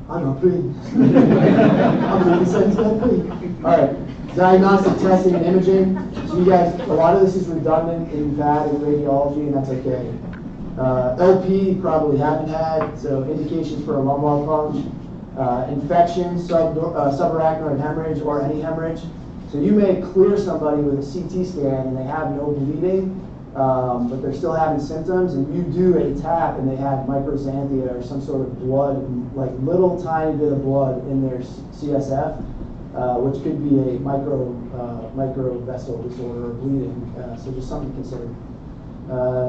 I'm a pig. I'm going to send to a pig. All right. Diagnostic testing and imaging. So you guys, a lot of this is redundant in VAD and radiology, and that's okay. LP probably haven't had, so indications for a lumbar puncture, infection, subarachnoid hemorrhage, or any hemorrhage. So you may clear somebody with a CT scan and they have no bleeding, but they're still having symptoms, and you do a tap and they have microxanthia or some sort of blood, like little tiny bit of blood in their CSF, which could be a micro vessel disorder or bleeding. So just something to consider.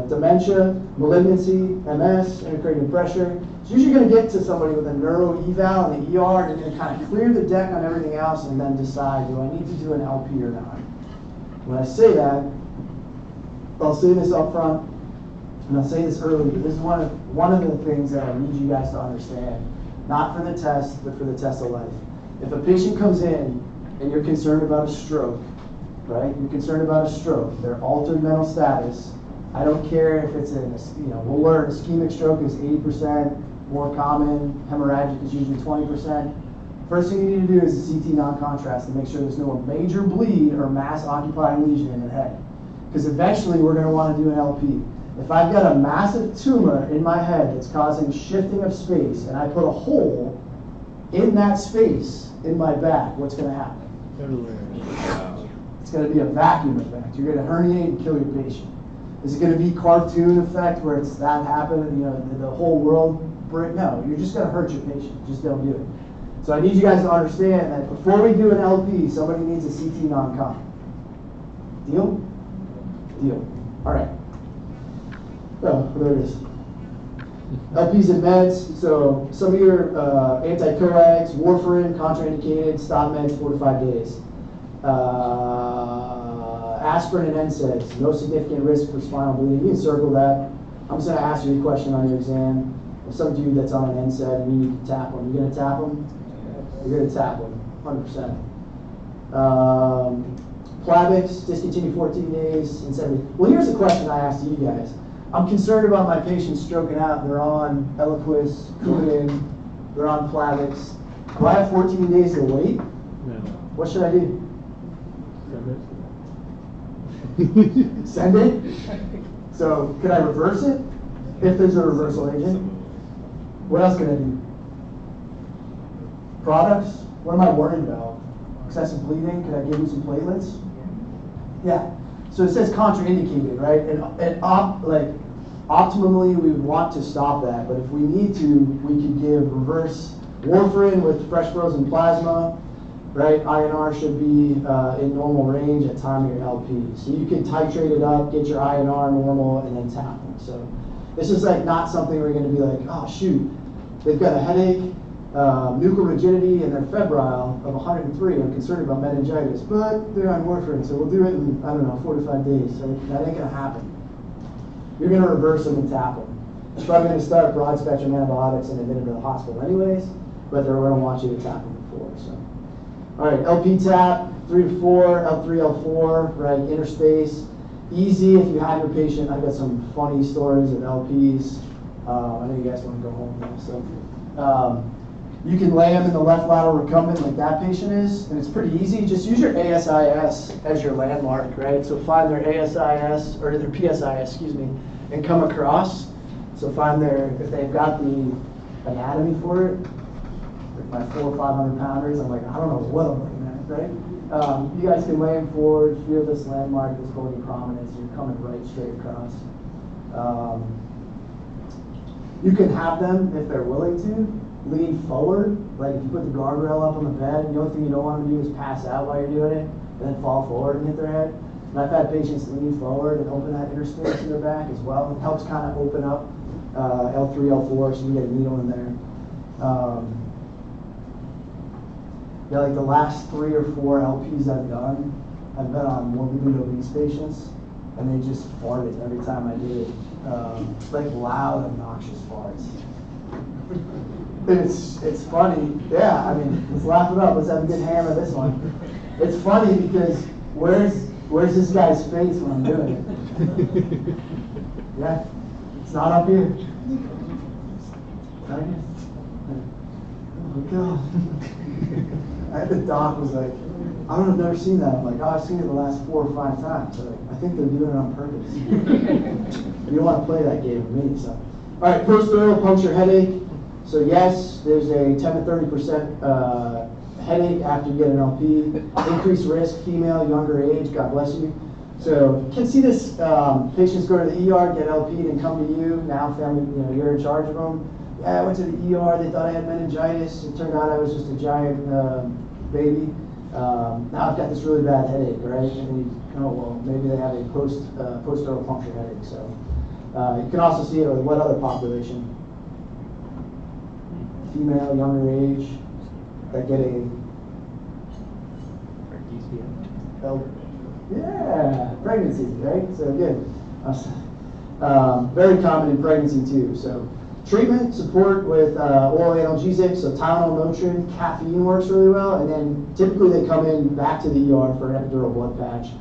Dementia, malignancy, MS, intracranial pressure. So usually going to get to somebody with a neuro eval in the ER, and they're going to kind of clear the deck on everything else and then decide, do I need to do an LP or not? When I say that, I'll say this up front, and I'll say this early, but this is one of the things that I need you guys to understand, not for the test, but for the test of life. If a patient comes in and you're concerned about a stroke, right? You're concerned about a stroke, their altered mental status. I don't care if it's we'll learn ischemic stroke is 80% more common, hemorrhagic is usually 20%. First thing you need to do is a CT non-contrast to make sure there's no major bleed or mass occupying lesion in the head. Because eventually we're going to want to do an LP. If I've got a massive tumor in my head that's causing shifting of space and I put a hole in that space in my back, what's going to happen? It's going to be a vacuum effect. You're going to herniate and kill your patient. Is it going to be cartoon effect where it's that happened, the whole world break? No, you're just going to hurt your patient. Just don't do it. So I need you guys to understand that before we do an LP, somebody needs a CT non-com. Deal? Deal. All right. Oh, there it is. LPs and meds. So some of your anti-coags, warfarin, contraindicated, stop meds 4 to 5 days. Aspirin and NSAIDs, no significant risk for spinal bleeding. You can circle that. I'm just going to ask you a question on your exam. If some dude that's on an NSAID and you need to tap them, you're going to tap them? You're going to tap them, 100%. Plavix, discontinue 14 days and 70. Well, here's a question I asked you guys. I'm concerned about my patients stroking out. They're on Eliquis, Coumadin, they're on Plavix. Do I have 14 days to wait? No. What should I do? Send it? So could I reverse it if there's a reversal agent? What else can I do? Products? What am I worried about? Excessive bleeding? Could I give him some platelets? Yeah. So it says contraindicated, right? And optimally we would want to stop that, but if we need to, we could give reverse warfarin with fresh frozen plasma. Right, INR should be in normal range at time of your LP. So you can titrate it up, get your INR normal, and then tap them. So this is like not something we're going to be like, oh shoot, they've got a headache, nuchal rigidity, and they're febrile of 103. I'm concerned about meningitis, but they're on warfarin, so we'll do it in, I don't know, 4 to 5 days. So that ain't going to happen. You're going to reverse them and tap them. You're probably going to start broad spectrum antibiotics and admit them to the hospital anyways, but they're going to want you to tap them before. So. All right, LP tap, 3 to 4, L3, L4, right, interspace. Easy if you have your patient. I've got some funny stories of LPs. I know you guys want to go home now. So you can lay them in the left lateral recumbent like that patient is, and it's pretty easy. Just use your ASIS as your landmark, right? So find their ASIS, or their PSIS, excuse me, and come across. So find if they've got the anatomy for it. My 400 or 500 pounders, I'm like, I don't know what I'm looking at, right? You guys can lay them forward, feel this landmark, this holding prominence, you're coming right straight across. You can have them if they're willing to, lean forward, like if you put the guardrail up on the bed, the only thing you don't want to do is pass out while you're doing it, and then fall forward and hit their head. And I've had patients lean forward and open that interspace in their back as well. It helps kind of open up L3, L4, so you get a needle in there. Yeah, like the last 3 or 4 LPs I've done, I've been on morbidly obese patients, and they just farted every time I did it. Like loud, obnoxious farts. It's funny. Yeah, I mean, let's laugh it up. Let's have a good hammer this one. It's funny because where's this guy's face when I'm doing it? Yeah, it's not up here. Not here. Oh my God. The doc was like, I don't know, I've never seen that. I'm like, oh, I've seen it the last 4 or 5 times. They're like, I think they're doing it on purpose. You don't want to play that game with me. So, all right, post-oral puncture headache. So yes, there's a 10 to 30% headache after you get an LP. Increased risk, female, younger age. God bless you. So you can see this. Patients go to the ER, get LP'd, and come to you. Now, family, you're in charge of them. Yeah, I went to the ER. They thought I had meningitis. It turned out I was just a giant baby. Now I've got this really bad headache, right? And well, maybe they have a post-oral puncture headache. So you can also see it with what other population? Female, younger age, that get a yeah, pregnancy, right? So good. Very common in pregnancy too. So treatment, support with oral analgesics, so Tylenol, Motrin, caffeine works really well, and then typically they come in back to the ER for an epidural blood patch.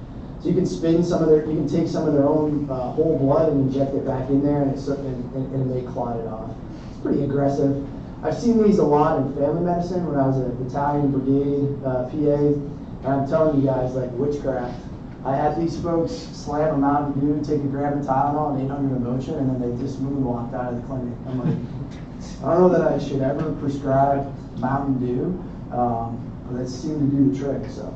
So you can spin some of their, you can take some of their own whole blood and inject it back in there, and it may clot it off. It's pretty aggressive. I've seen these a lot in family medicine when I was a battalion brigade PA, and I'm telling you guys, like witchcraft. I had these folks slam a Mountain Dew, take a gram of Tylenol and 800 of Motrin, and then they just moonwalked out of the clinic. I'm like, I don't know that I should ever prescribe Mountain Dew, but it seemed to do the trick. So,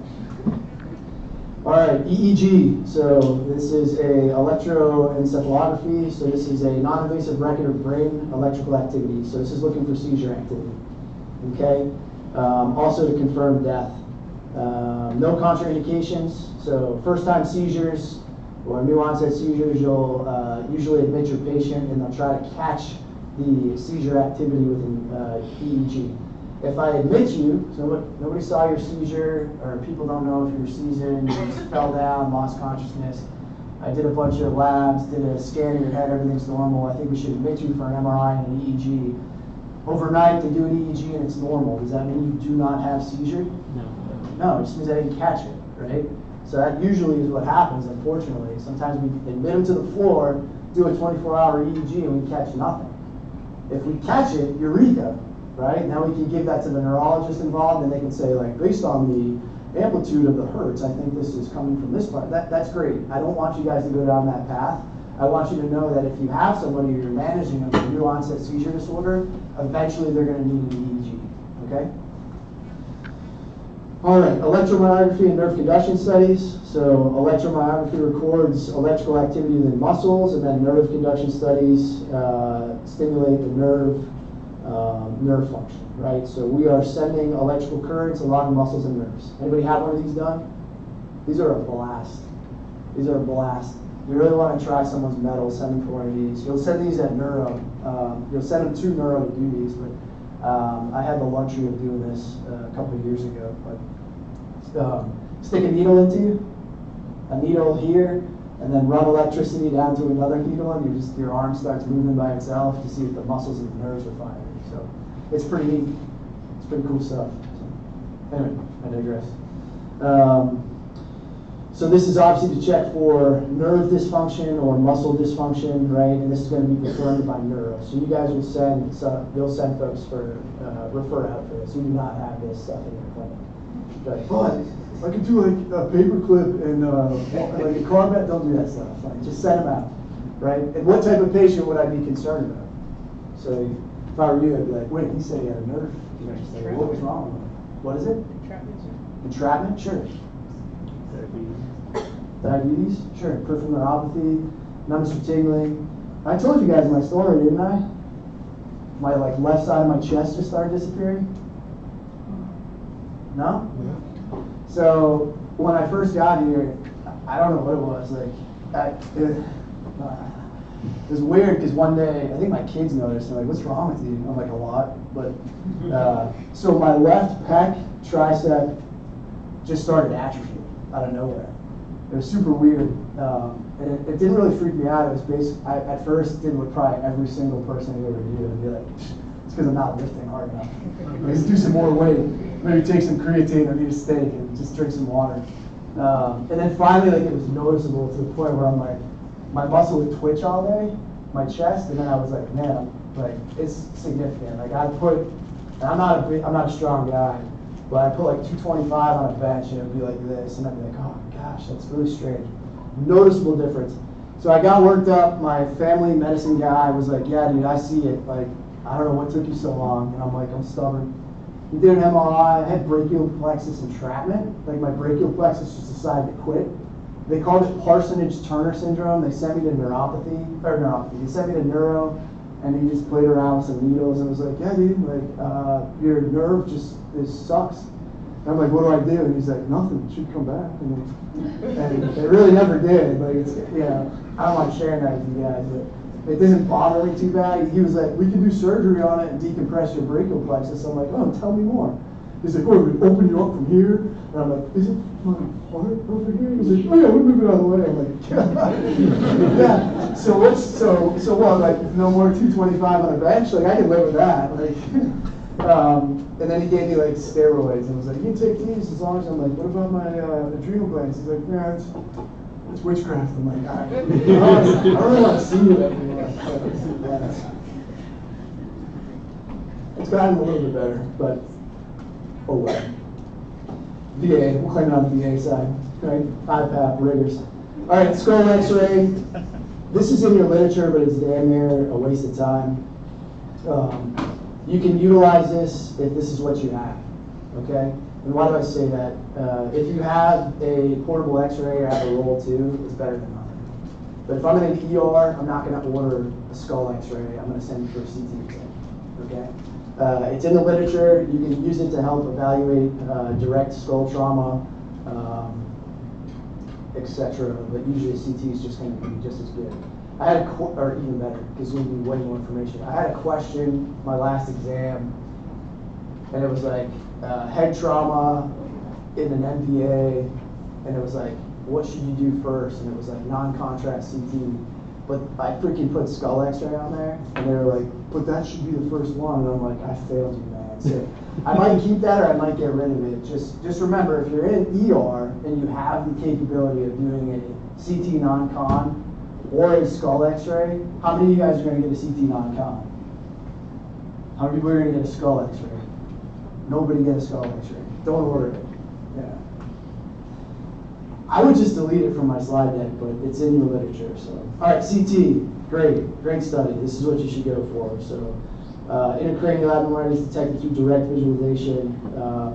all right, EEG. So this is a electroencephalography. So this is a non-invasive record of brain electrical activity. So this is looking for seizure activity. Okay. Also to confirm death. No contraindications. So first-time seizures or new onset seizures, you'll usually admit your patient and they'll try to catch the seizure activity with an EEG. If I admit you, so nobody saw your seizure, or people don't know if you were seizing, you just fell down, lost consciousness. I did a bunch of labs, did a scan of your head, everything's normal. I think we should admit you for an MRI and an EEG. Overnight, they do an EEG and it's normal. Does that mean you do not have seizure? No. No, it just means I didn't catch it, right? So that usually is what happens, unfortunately. Sometimes we admit them to the floor, do a 24-hour EEG, and we catch nothing. If we catch it, eureka, right? Now we can give that to the neurologist involved, and they can say, like, based on the amplitude of the hertz, I think this is coming from this part. That's great. I don't want you guys to go down that path. I want you to know that if you have somebody you're managing with a new onset seizure disorder, eventually they're going to need an EEG, okay? All right, electromyography and nerve conduction studies. So electromyography records electrical activity in the muscles, and then nerve conduction studies stimulate the nerve function, right? So we are sending electrical currents along muscles and nerves. Anybody have one of these done? These are a blast. These are a blast. You really want to try someone's metal, send them for one of these. You'll send these at Neuro. You'll send them to Neuro to do these, but I had the luxury of doing this a couple of years ago. But stick a needle into you, a needle here, and then run electricity down to another needle, and your arm starts moving by itself to see if the muscles and the nerves are firing. So it's pretty neat. It's pretty cool stuff. So, anyway, I digress. So this is obviously to check for nerve dysfunction or muscle dysfunction, right? And this is going to be confirmed by Neuro. So you guys will send, they'll send folks for refer out for this. You do not have this stuff in your clinic. Right. But I could do like a paper clip and like a Corvette. Don't do that stuff. Like, just send them out, right? And what type of patient would I be concerned about? So if I were you, I'd be like, wait, he said he had a nerve. Say, what was wrong with him? What is it? Entrapment, sir. Entrapment? Sure. Diabetes? Sure. Peripheral neuropathy, numbness or tingling. I told you guys my story, didn't I? my like left side of my chest just started disappearing. No? So when I first got here, I don't know what it was. Like, it was weird because one day, I think my kids noticed, they're like, what's wrong with you? I'm like, a lot. But so my left pec, tricep just started atrophying out of nowhere. It was super weird. And it didn't really freak me out. It was basically, I at first did what probably every single person would ever do and be like, it's because I'm not lifting hard enough. Let's do some more weight. Maybe take some creatine or eat a steak and just drink some water. And then finally, like, it was noticeable to the point where I'm like, my muscle would twitch all day, my chest, and then I was like, man, like, it's significant. Like, I put, and I'm not a strong guy, but I put like 225 on a bench and it would be like this, and I'd be like, oh my gosh, that's really strange. Noticeable difference. So I got worked up. My family medicine guy was like, yeah, dude, I see it. Like, I don't know what took you so long. And I'm like, I'm stubborn. He did an MRI. I had brachial plexus entrapment. Like, my brachial plexus just decided to quit. They called it Parsonage-Turner syndrome. They sent me to They sent me to Neuro, and he just played around with some needles and was like, yeah, dude, like, your nerve this sucks. And I'm like, what do I do? And he's like, nothing, it should come back. And it really never did. Like, it's, you know, I don't mind sharing that with you guys, but it doesn't bother me too bad. He was like, we can do surgery on it and decompress your brachial plexus. I'm like, oh, tell me more. He's like, oh, we open you up from here. And I'm like, is it my heart over here? He's like, oh yeah, we'll move it out of the way. I'm like, yeah. So what? Like, no more 225 on a bench? Like, I can live with that. Like, and then he gave me like steroids and was like, you can take these as long as I'm like, what about my adrenal glands? He's like, yeah, it's witchcraft. I'm like, all right. I don't really want to see you anymore. It's gotten a little bit better, but oh well. VA, we'll claim it on the VA side, right? IPAP, riggers. All right, skull X-ray. This is in your literature, but it's damn near a waste of time. You can utilize this if this is what you have, okay? And why do I say that? If you have a portable X-ray or have a roll too, it's better than nothing. But if I'm in an ER, I'm not going to order a skull X-ray. I'm going to send you for a CT exam, okay? It's in the literature. You can use it to help evaluate direct skull trauma, etc. But usually a CT is just going to be just as good. I had or even better, because we need way more information. I had a question my last exam, and it was like head trauma in an MPA, and it was like, what should you do first? And it was like non-contrast CT. But I freaking put skull X-ray on there, and they were like, but that should be the first one. And I'm like, I failed you, man. So I might keep that or I might get rid of it. Just remember, if you're in an ER and you have the capability of doing a CT non-con or a skull X-ray, how many of you guys are going to get a CT non-con? How many people are going to get a skull X-ray? Nobody get a skull X-ray. Don't order it. Yeah. I would just delete it from my slide deck, but it's in your literature. So, all right, CT, great study. This is what you should go for. So, intracranial abnormalities detected through direct visualization,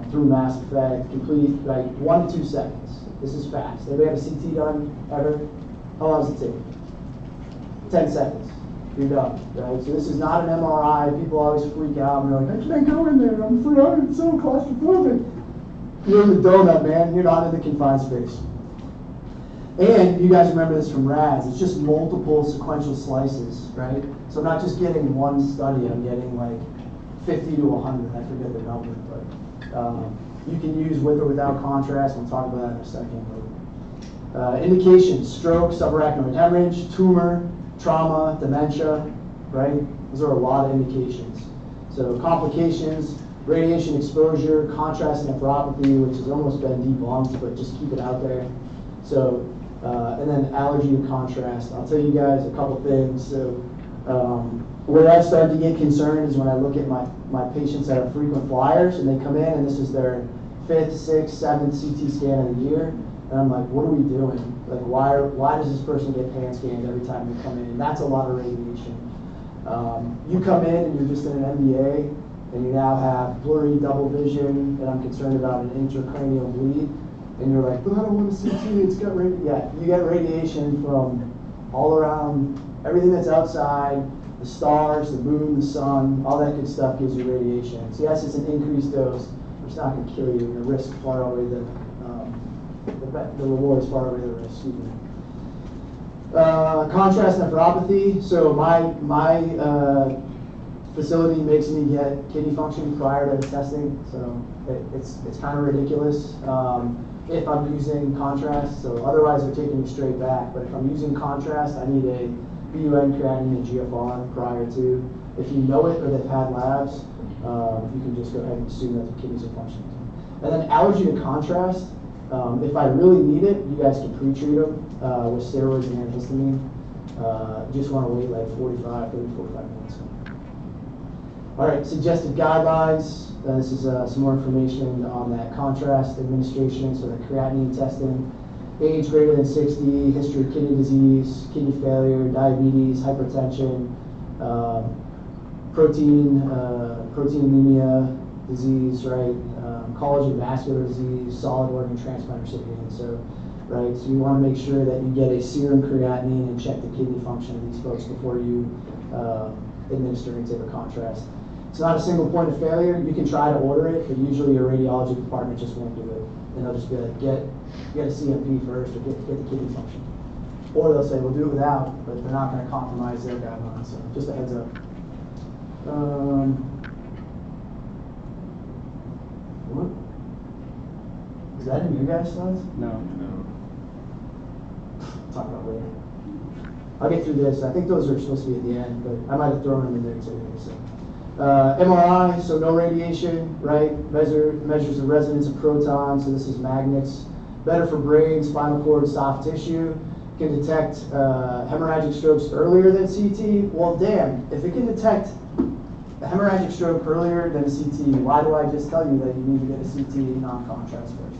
through mass effect, complete like 1 to 2 seconds. This is fast. Anybody have a CT done ever? How long does it take? 10 seconds. You're done. Right? So this is not an MRI. People always freak out and they're like, I can't go in there. I'm afraid it's so claustrophobic. You're in the donut, man. You're not in the confined space. And you guys remember this from RAS. It's just multiple sequential slices, right? So I'm not just getting one study. I'm getting like 50 to 100. I forget the number, but you can use with or without contrast. We'll talk about that in a second. But, indications: stroke, subarachnoid hemorrhage, tumor, trauma, dementia, right? Those are a lot of indications. So complications: radiation exposure, contrast nephropathy, which has almost been debunked, but just keep it out there. So, and then allergy to contrast. I'll tell you guys a couple things. So, where I start to get concerned is when I look at my patients that are frequent flyers, and they come in, and this is their 5th, 6th, 7th CT scan of the year. And I'm like, what are we doing? Like, why does this person get pan scanned every time they come in? And that's a lot of radiation. You come in and you're just in an MBA, and you now have blurry double vision, and I'm concerned about an intracranial bleed, and you're like, but I don't want a CT, it's got radiation. Yeah, you get radiation from all around, everything that's outside, the stars, the moon, the sun, all that good stuff gives you radiation. So yes, it's an increased dose, but it's not going to kill you. And the risk far outweigh the reward is far outweigh the risk. Excuse me. Contrast nephropathy. So my facility makes me get kidney function prior to the testing. So it's kind of ridiculous if I'm using contrast. So otherwise they're taking me straight back. But if I'm using contrast, I need a BUN, creatinine, and GFR prior to. If you know it or they've had labs, you can just go ahead and assume that the kidneys are functioning. And then allergy to contrast. If I really need it, you guys can pre-treat them with steroids and antihistamine. You just want to wait like 45 minutes. All right, suggested guidelines. This is some more information on that contrast administration, so the creatinine testing. Age greater than 60, history of kidney disease, kidney failure, diabetes, hypertension, protein anemia disease, right? Collagen vascular disease, solid organ transplant recipient. So, right, so you want to make sure that you get a serum creatinine and check the kidney function of these folks before you administer any type of contrast. It's not a single point of failure. You can try to order it, but usually your radiology department just won't do it. And they'll just be like, get a CMP first or get the kidney function. Or they'll say, we'll do it without, but they're not going to compromise their guidelines. So just a heads up. What? Is that in your guys' slides? No. Talk about later. I'll get through this. I think those are supposed to be at the end, but I might have thrown them in there today. So. MRI, so no radiation, right? Measures the resonance of protons, so this is magnets. Better for brain, spinal cord, soft tissue. Can detect hemorrhagic strokes earlier than CT. Well, damn, if it can detect a hemorrhagic stroke earlier than a CT, why do I just tell you that you need to get a CT non-contrast first?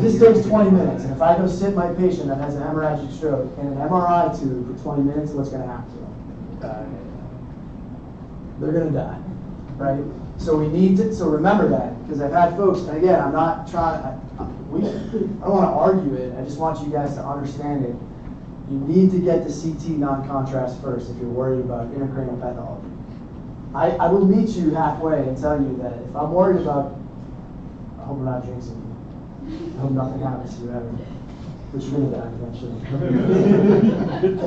This takes 20 minutes, and if I go sit my patient that has a hemorrhagic stroke in an MRI tube for 20 minutes, what's going to happen to them? They're going to die, right? So we need to, so remember that, because I've had folks, and again, I'm not trying, I don't want to argue it, I just want you guys to understand it. You need to get the CT non-contrast first if you're worried about intracranial pathology. I will meet you halfway and tell you that if I'm worried about, I hope we're not jinxing you. I hope nothing happens to you ever. But you're going to die eventually.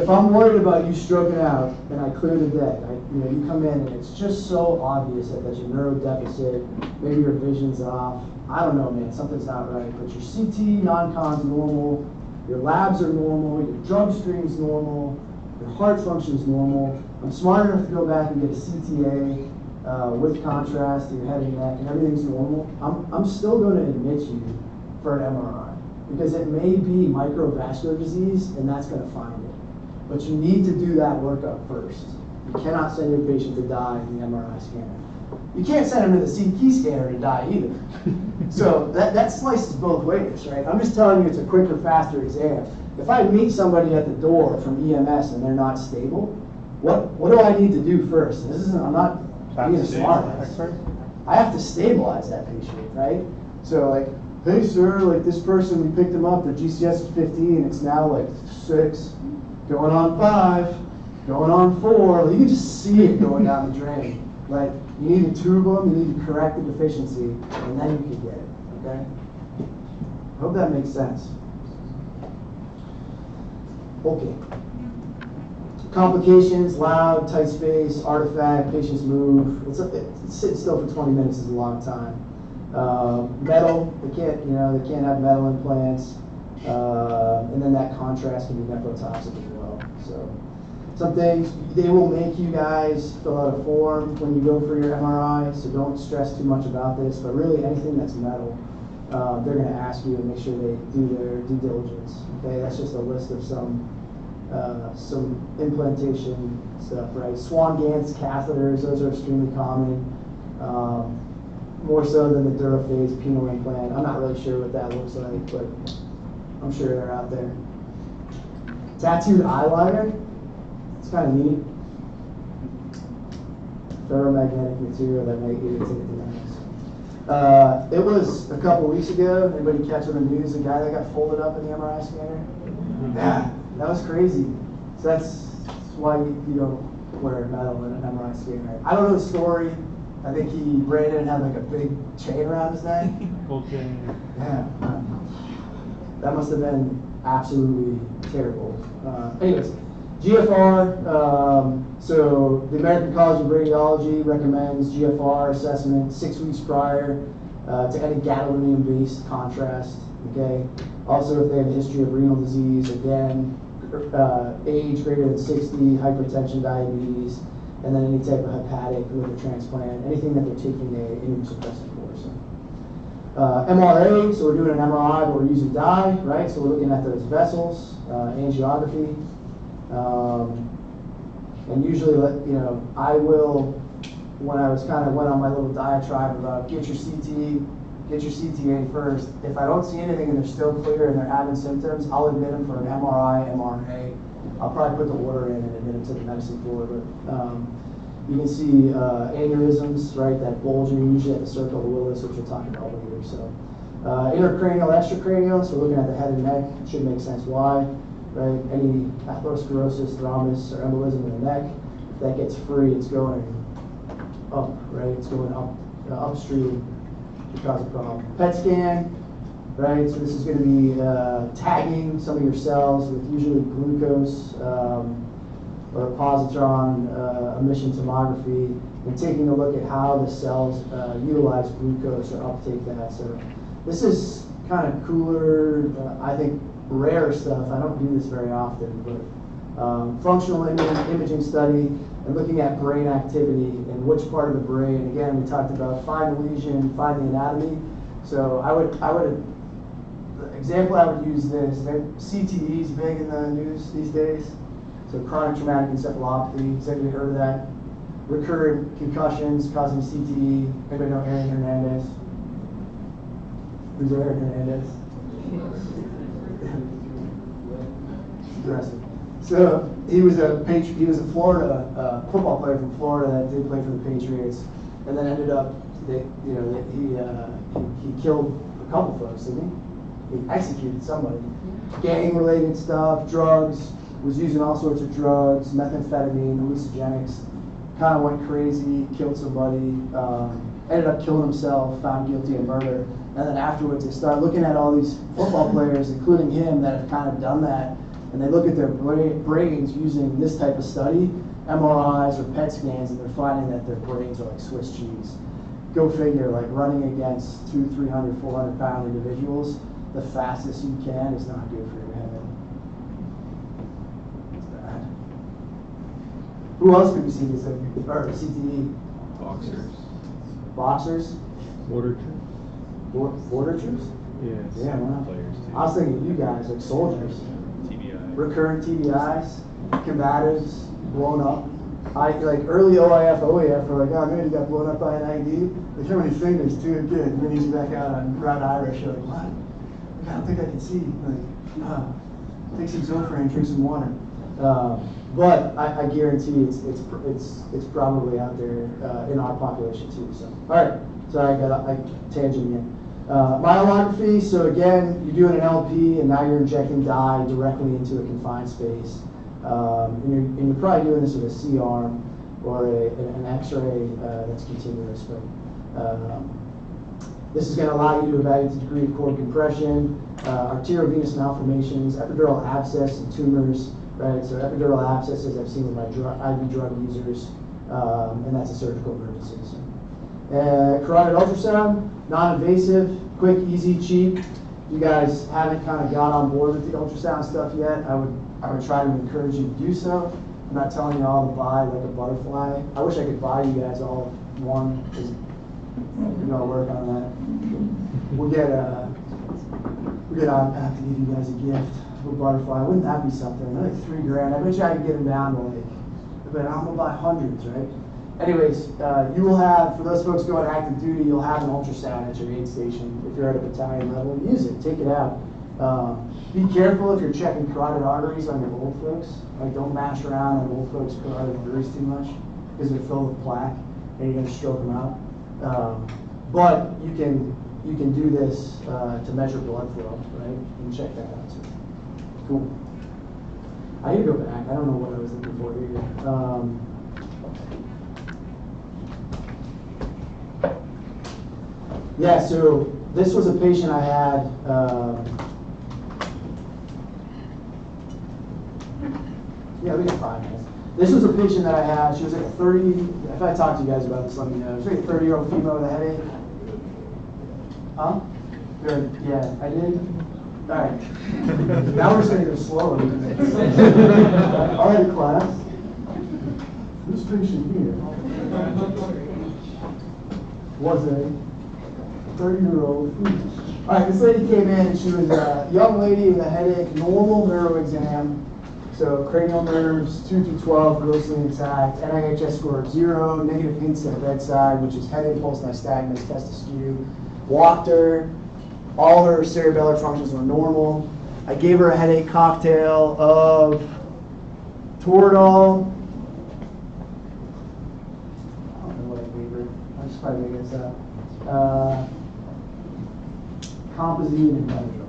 If I'm worried about you stroking out and I clear the deck, you come in and it's just so obvious that there's a neuro deficit, maybe your vision's off, I don't know, man, something's not right. But your CT non-con's normal, your labs are normal, your drug screen's normal, your heart function's normal. I'm smart enough to go back and get a CTA with contrast to your head and neck, and everything's normal. I'm still going to admit you for an MRI. Because it may be microvascular disease, and that's going to find it. But you need to do that workup first. You cannot send your patient to die in the MRI scanner. You can't send him to the CT scanner to die either. So that slices both ways, right? I'm just telling you it's a quicker, faster exam. If I meet somebody at the door from EMS and they're not stable, what do I need to do first? I'm not being a smart ass. I have to stabilize that patient, right? So like, hey sir, like this person, we picked him up, their GCS is 15, it's now like 6, going on 5, going on 4. You can just see it going down the drain. Like, you need to tube them, you need to correct the deficiency, and then you can get it, okay? I hope that makes sense. Okay. Complications, loud, tight space, artifact, patients move. Sitting still for 20 minutes is a long time. Metal, they can't have metal implants, and then that contrast can be nephrotoxic as well. So some things, they will make you guys fill out a form when you go for your MRI, so don't stress too much about this, but really anything that's metal, they're going to ask you and make sure they do their due diligence. Okay, that's just a list of some implantation stuff, right? Swan-Ganz catheters, those are extremely common. More so than the Duraphase penile implant. I'm not really sure what that looks like, but I'm sure they're out there. Tattooed eyeliner, it's kind of neat. Ferromagnetic material that may irritate the eyes. It was a couple weeks ago. Anybody catch on the news the guy that got folded up in the MRI scanner? Yeah, that was crazy. So that's why you don't wear metal in an MRI scanner. I don't know the story. I think he ran in and had like a big chain around his neck. Full chain. Yeah. That must have been absolutely terrible. Anyways, GFR, so the American College of Radiology recommends GFR assessment 6 weeks prior to any gadolinium-based contrast, okay? Also, if they have a history of renal disease, again, age greater than 60, hypertension, diabetes, and then any type of hepatic liver transplant, anything that they're taking an immunosuppressant for. So. MRA, so we're doing an MRI, but we're using dye, right? So we're looking at those vessels, angiography, and usually, I will, when I was went on my little diatribe about get your CTA first. If I don't see anything and they're still clear and they're having symptoms, I'll admit them for an MRI, MRA. I'll probably put the order in and admit them to the medicine floor, but you can see aneurysms, right, that bulging, usually at the circle of Willis, which we'll talk about later. So intracranial, extracranial, so we're looking at the head and neck. It should make sense why, right? Any atherosclerosis, thrombus, or embolism in the neck, if that gets free, it's going up, right? It's going up, upstream to cause a problem. PET scan, right? So this is going to be tagging some of your cells with usually glucose, or positron emission tomography, and taking a look at how the cells utilize glucose or uptake that. So this is kind of cooler, I think rare stuff. I don't do this very often, but functional imaging study and looking at brain activity and which part of the brain. Again, we talked about find the lesion, find the anatomy. So the example I would use this. CTE is big in the news these days. So chronic traumatic encephalopathy, has anybody heard of that? Recurrent concussions causing CTE. Anybody know Aaron Hernandez? Who's Aaron Hernandez? Aggressive. So he was a Florida football player from Florida that did play for the Patriots, and then ended up he killed a couple folks, didn't he? He executed somebody. Gang-related stuff, drugs. Was using all sorts of drugs, methamphetamine, hallucinogenics, kind of went crazy, killed somebody, ended up killing himself, found guilty of murder, and then afterwards they start looking at all these football players, including him, that have kind of done that, and they look at their brains using this type of study, MRIs or PET scans, and they're finding that their brains are like Swiss cheese. Go figure, like running against 200, 300, 400 pound individuals, the fastest you can is not good for your head. Who else could we see this? Or CTE? Boxers. Boxers? Border troops. Border troops? Yes. Yeah, well, Players too. I was thinking of you guys, like soldiers. TBI. Recurrent TBIs, combatives, blown up. Like early OIF, are like, oh man, you got blown up by an IED. Like, how many fingers? Two, good. And then he's back out on Round Irish. You're like, what? I don't think I can see. Like, take some Zofran, drink some water. But I guarantee it's probably out there in our population too. So, all right. Sorry, I got tangent again. Myelography. So again, you're doing an LP, and now you're injecting dye directly into a confined space, and you're probably doing this with a C-arm or an X-ray that's continuous. But this is going to allow you to evaluate the degree of cord compression, arteriovenous malformations, epidural abscess, and tumors. Right, so epidural abscesses I've seen with my IV drug users, and that's a surgical emergency. So. Carotid ultrasound, non-invasive, quick, easy, cheap. If you guys haven't kind of got on board with the ultrasound stuff yet, I would try to encourage you to do so. I'm not telling you all to buy like a butterfly. I wish I could buy you guys all one, because we gotta work on that. We'll get on have to give you guys a gift. A butterfly, wouldn't that be something? Like $3,000. I bet you I could get them down to like, but I'm gonna buy hundreds, right? Anyways, you will have, for those folks going active duty, you'll have an ultrasound at your aid station. If you're at a battalion level, use it, take it out. Be careful if you're checking carotid arteries on your old folks. Like, don't mash around on old folks' carotid arteries too much, because they're filled with plaque and you're gonna stroke them out. But you can do this to measure blood flow, right? You can check that out too. Cool. I need to go back. I don't know what I was looking for here. Yeah, so this was a patient I had. Yeah, we got 5 minutes. This was a patient that I had. She was like a 30. If I talk to you guys about this, let me know. She was like a 30-year-old female with a headache. Huh? Good. Yeah, I did. All right. Now we're just gonna go slower. All right, class. This patient here was a 30-year-old female. All right, this lady came in. She was a young lady with a headache, normal neuro exam. So cranial nerves 2 through 12 grossly intact, NIHS score of 0, negative hints at bedside, which is head impulse, nystagmus, test askew. Walked her. All her cerebellar functions were normal. I gave her a headache cocktail of Toradol. I don't know what I gave her. I'm just probably making this up. Compazine and Benadryl.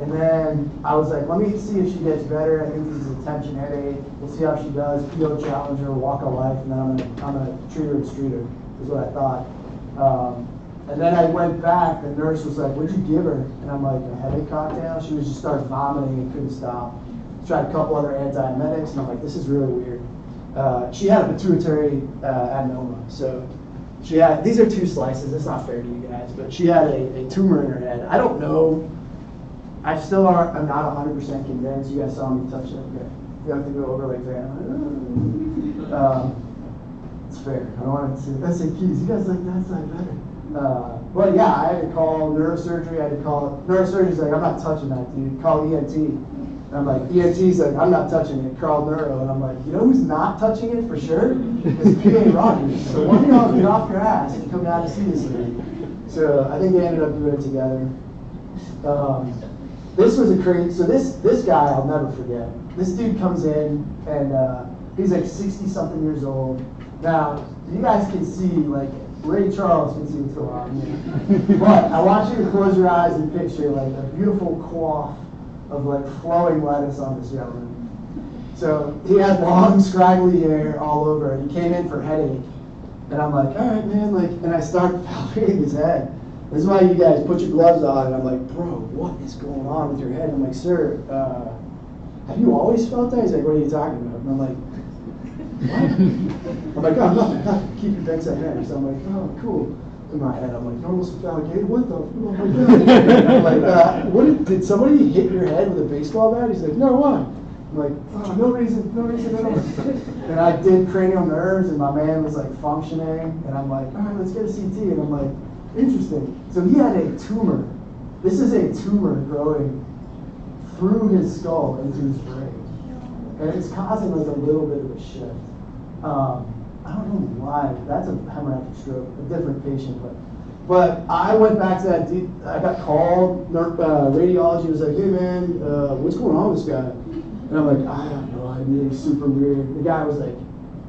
And then I was like, let me see if she gets better. I think this is a tension headache. We'll see how she does. PO challenger, walk of life, and then I'm gonna treat her and street her, is what I thought. And then I went back, the nurse was like, what'd you give her? And I'm like, a headache cocktail? She was just started vomiting and couldn't stop. Tried a couple other antiemetics, and I'm like, this is really weird. She had a pituitary adenoma. So she had, these are 2 slices, it's not fair to you guys, but she had a tumor in her head. I don't know, I'm not 100% convinced. You guys saw me touch it, okay. You have to go over like that. It's fair, I don't want to say, that's like keys, you guys like that side better. But yeah, I had to call neurosurgery. I had to call neurosurgery's like, I'm not touching that, dude. Call ENT. And I'm like, ENT's like, I'm not touching it. Call neuro. And I'm like, you know who's not touching it for sure? It's PA Rogers. So one of y'all get off your ass and come down to see this thing. So I think they ended up doing it together. This was a crazy. So this guy I'll never forget. This dude comes in and he's like 60-something years old. Now you guys can see like. Ray Charles can see what's going on here. But I want you to close your eyes and picture like a beautiful coif of like flowing lettuce on this gentleman. So he had long, scraggly hair all over, and he came in for headache. And I'm like, all right, man, like, and I start palpating his head. This is why you guys put your gloves on, and I'm like, bro, what is going on with your head? I'm like, sir, have you always felt that? He's like, what are you talking about? And I'm like, I'm like, oh, nothing. Keep your bedside manner. So I'm like, oh, cool. In my head, I'm like, normal cephalic, what the? Oh my God. I'm like, did somebody hit your head with a baseball bat? He's like, no, why? I'm like, oh, no reason at all. And I did cranial nerves, and my man was like functioning, and I'm like, all right, let's get a CT. And I'm like, interesting. So he had a tumor. This is a tumor growing through his skull into his brain. And it's causing like a little bit of a shift. I don't know why. That's a hemorrhagic stroke, a different patient. But I went back to that dude. I got called. Radiology was like, hey man, what's going on with this guy? And I'm like, I have no idea. He's super weird. The guy was like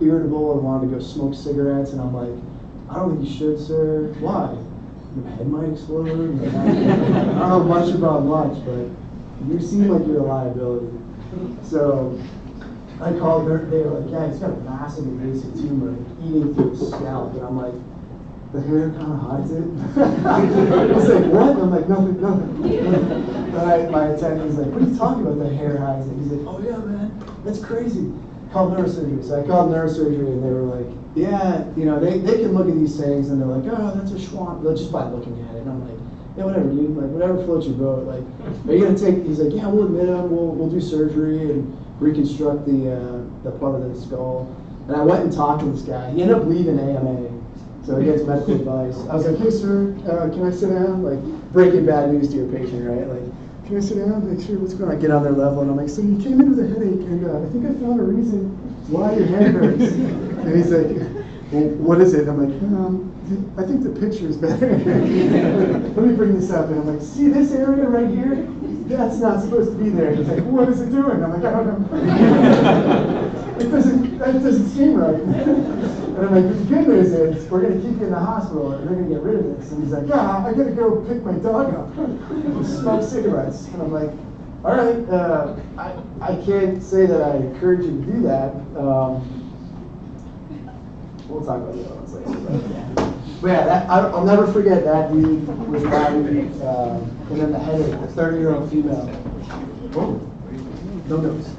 irritable and wanted to go smoke cigarettes. And I'm like, I don't think you should, sir. Why? Your head might explode. I don't know much about much, but you seem like you're a liability. So I called her, they were like, yeah, he's got a massive invasive tumor eating through his scalp. And I'm like, the hair kind of hides it. He's like, what? And I'm like, nothing. And my attendant's like, what are you talking about, the hair hides it? He's like, oh yeah, man, that's crazy. Called neurosurgery. So I called neurosurgery and they were like, yeah, you know, they can look at these things and they're like, oh, that's a schwant, just by looking at it. And I'm like, yeah, whatever, dude, like whatever floats your boat. Like, are you gonna take, he's like, yeah, we'll admit him, we'll do surgery and reconstruct the part of the skull. And I went and talked to this guy. He ended up leaving AMA, so he gets medical advice. I was like, hey sir, can I sit down? Like, breaking bad news to your patient, right? Like, can I sit down? Like, sure, what's going on? I get on their level, and I'm like, so you came in with a headache, and I think I found a reason why your head hurts. And he's like, well, what is it? I'm like, I think the picture is better. Let me bring this up. And I'm like, see this area right here? That's not supposed to be there. He's like, what is it doing? I'm like, I don't know. That doesn't seem right. And I'm like, the good news is we're going to keep you in the hospital and they're going to get rid of this. And he's like, yeah, I got to go pick my dog up and smoke cigarettes. And I'm like, All right, I can't say that I encourage you to do that. We'll talk about the other ones later. But yeah, I'll never forget that dude was riding, and then the headache, the 30-year-old female. Oh, no notes.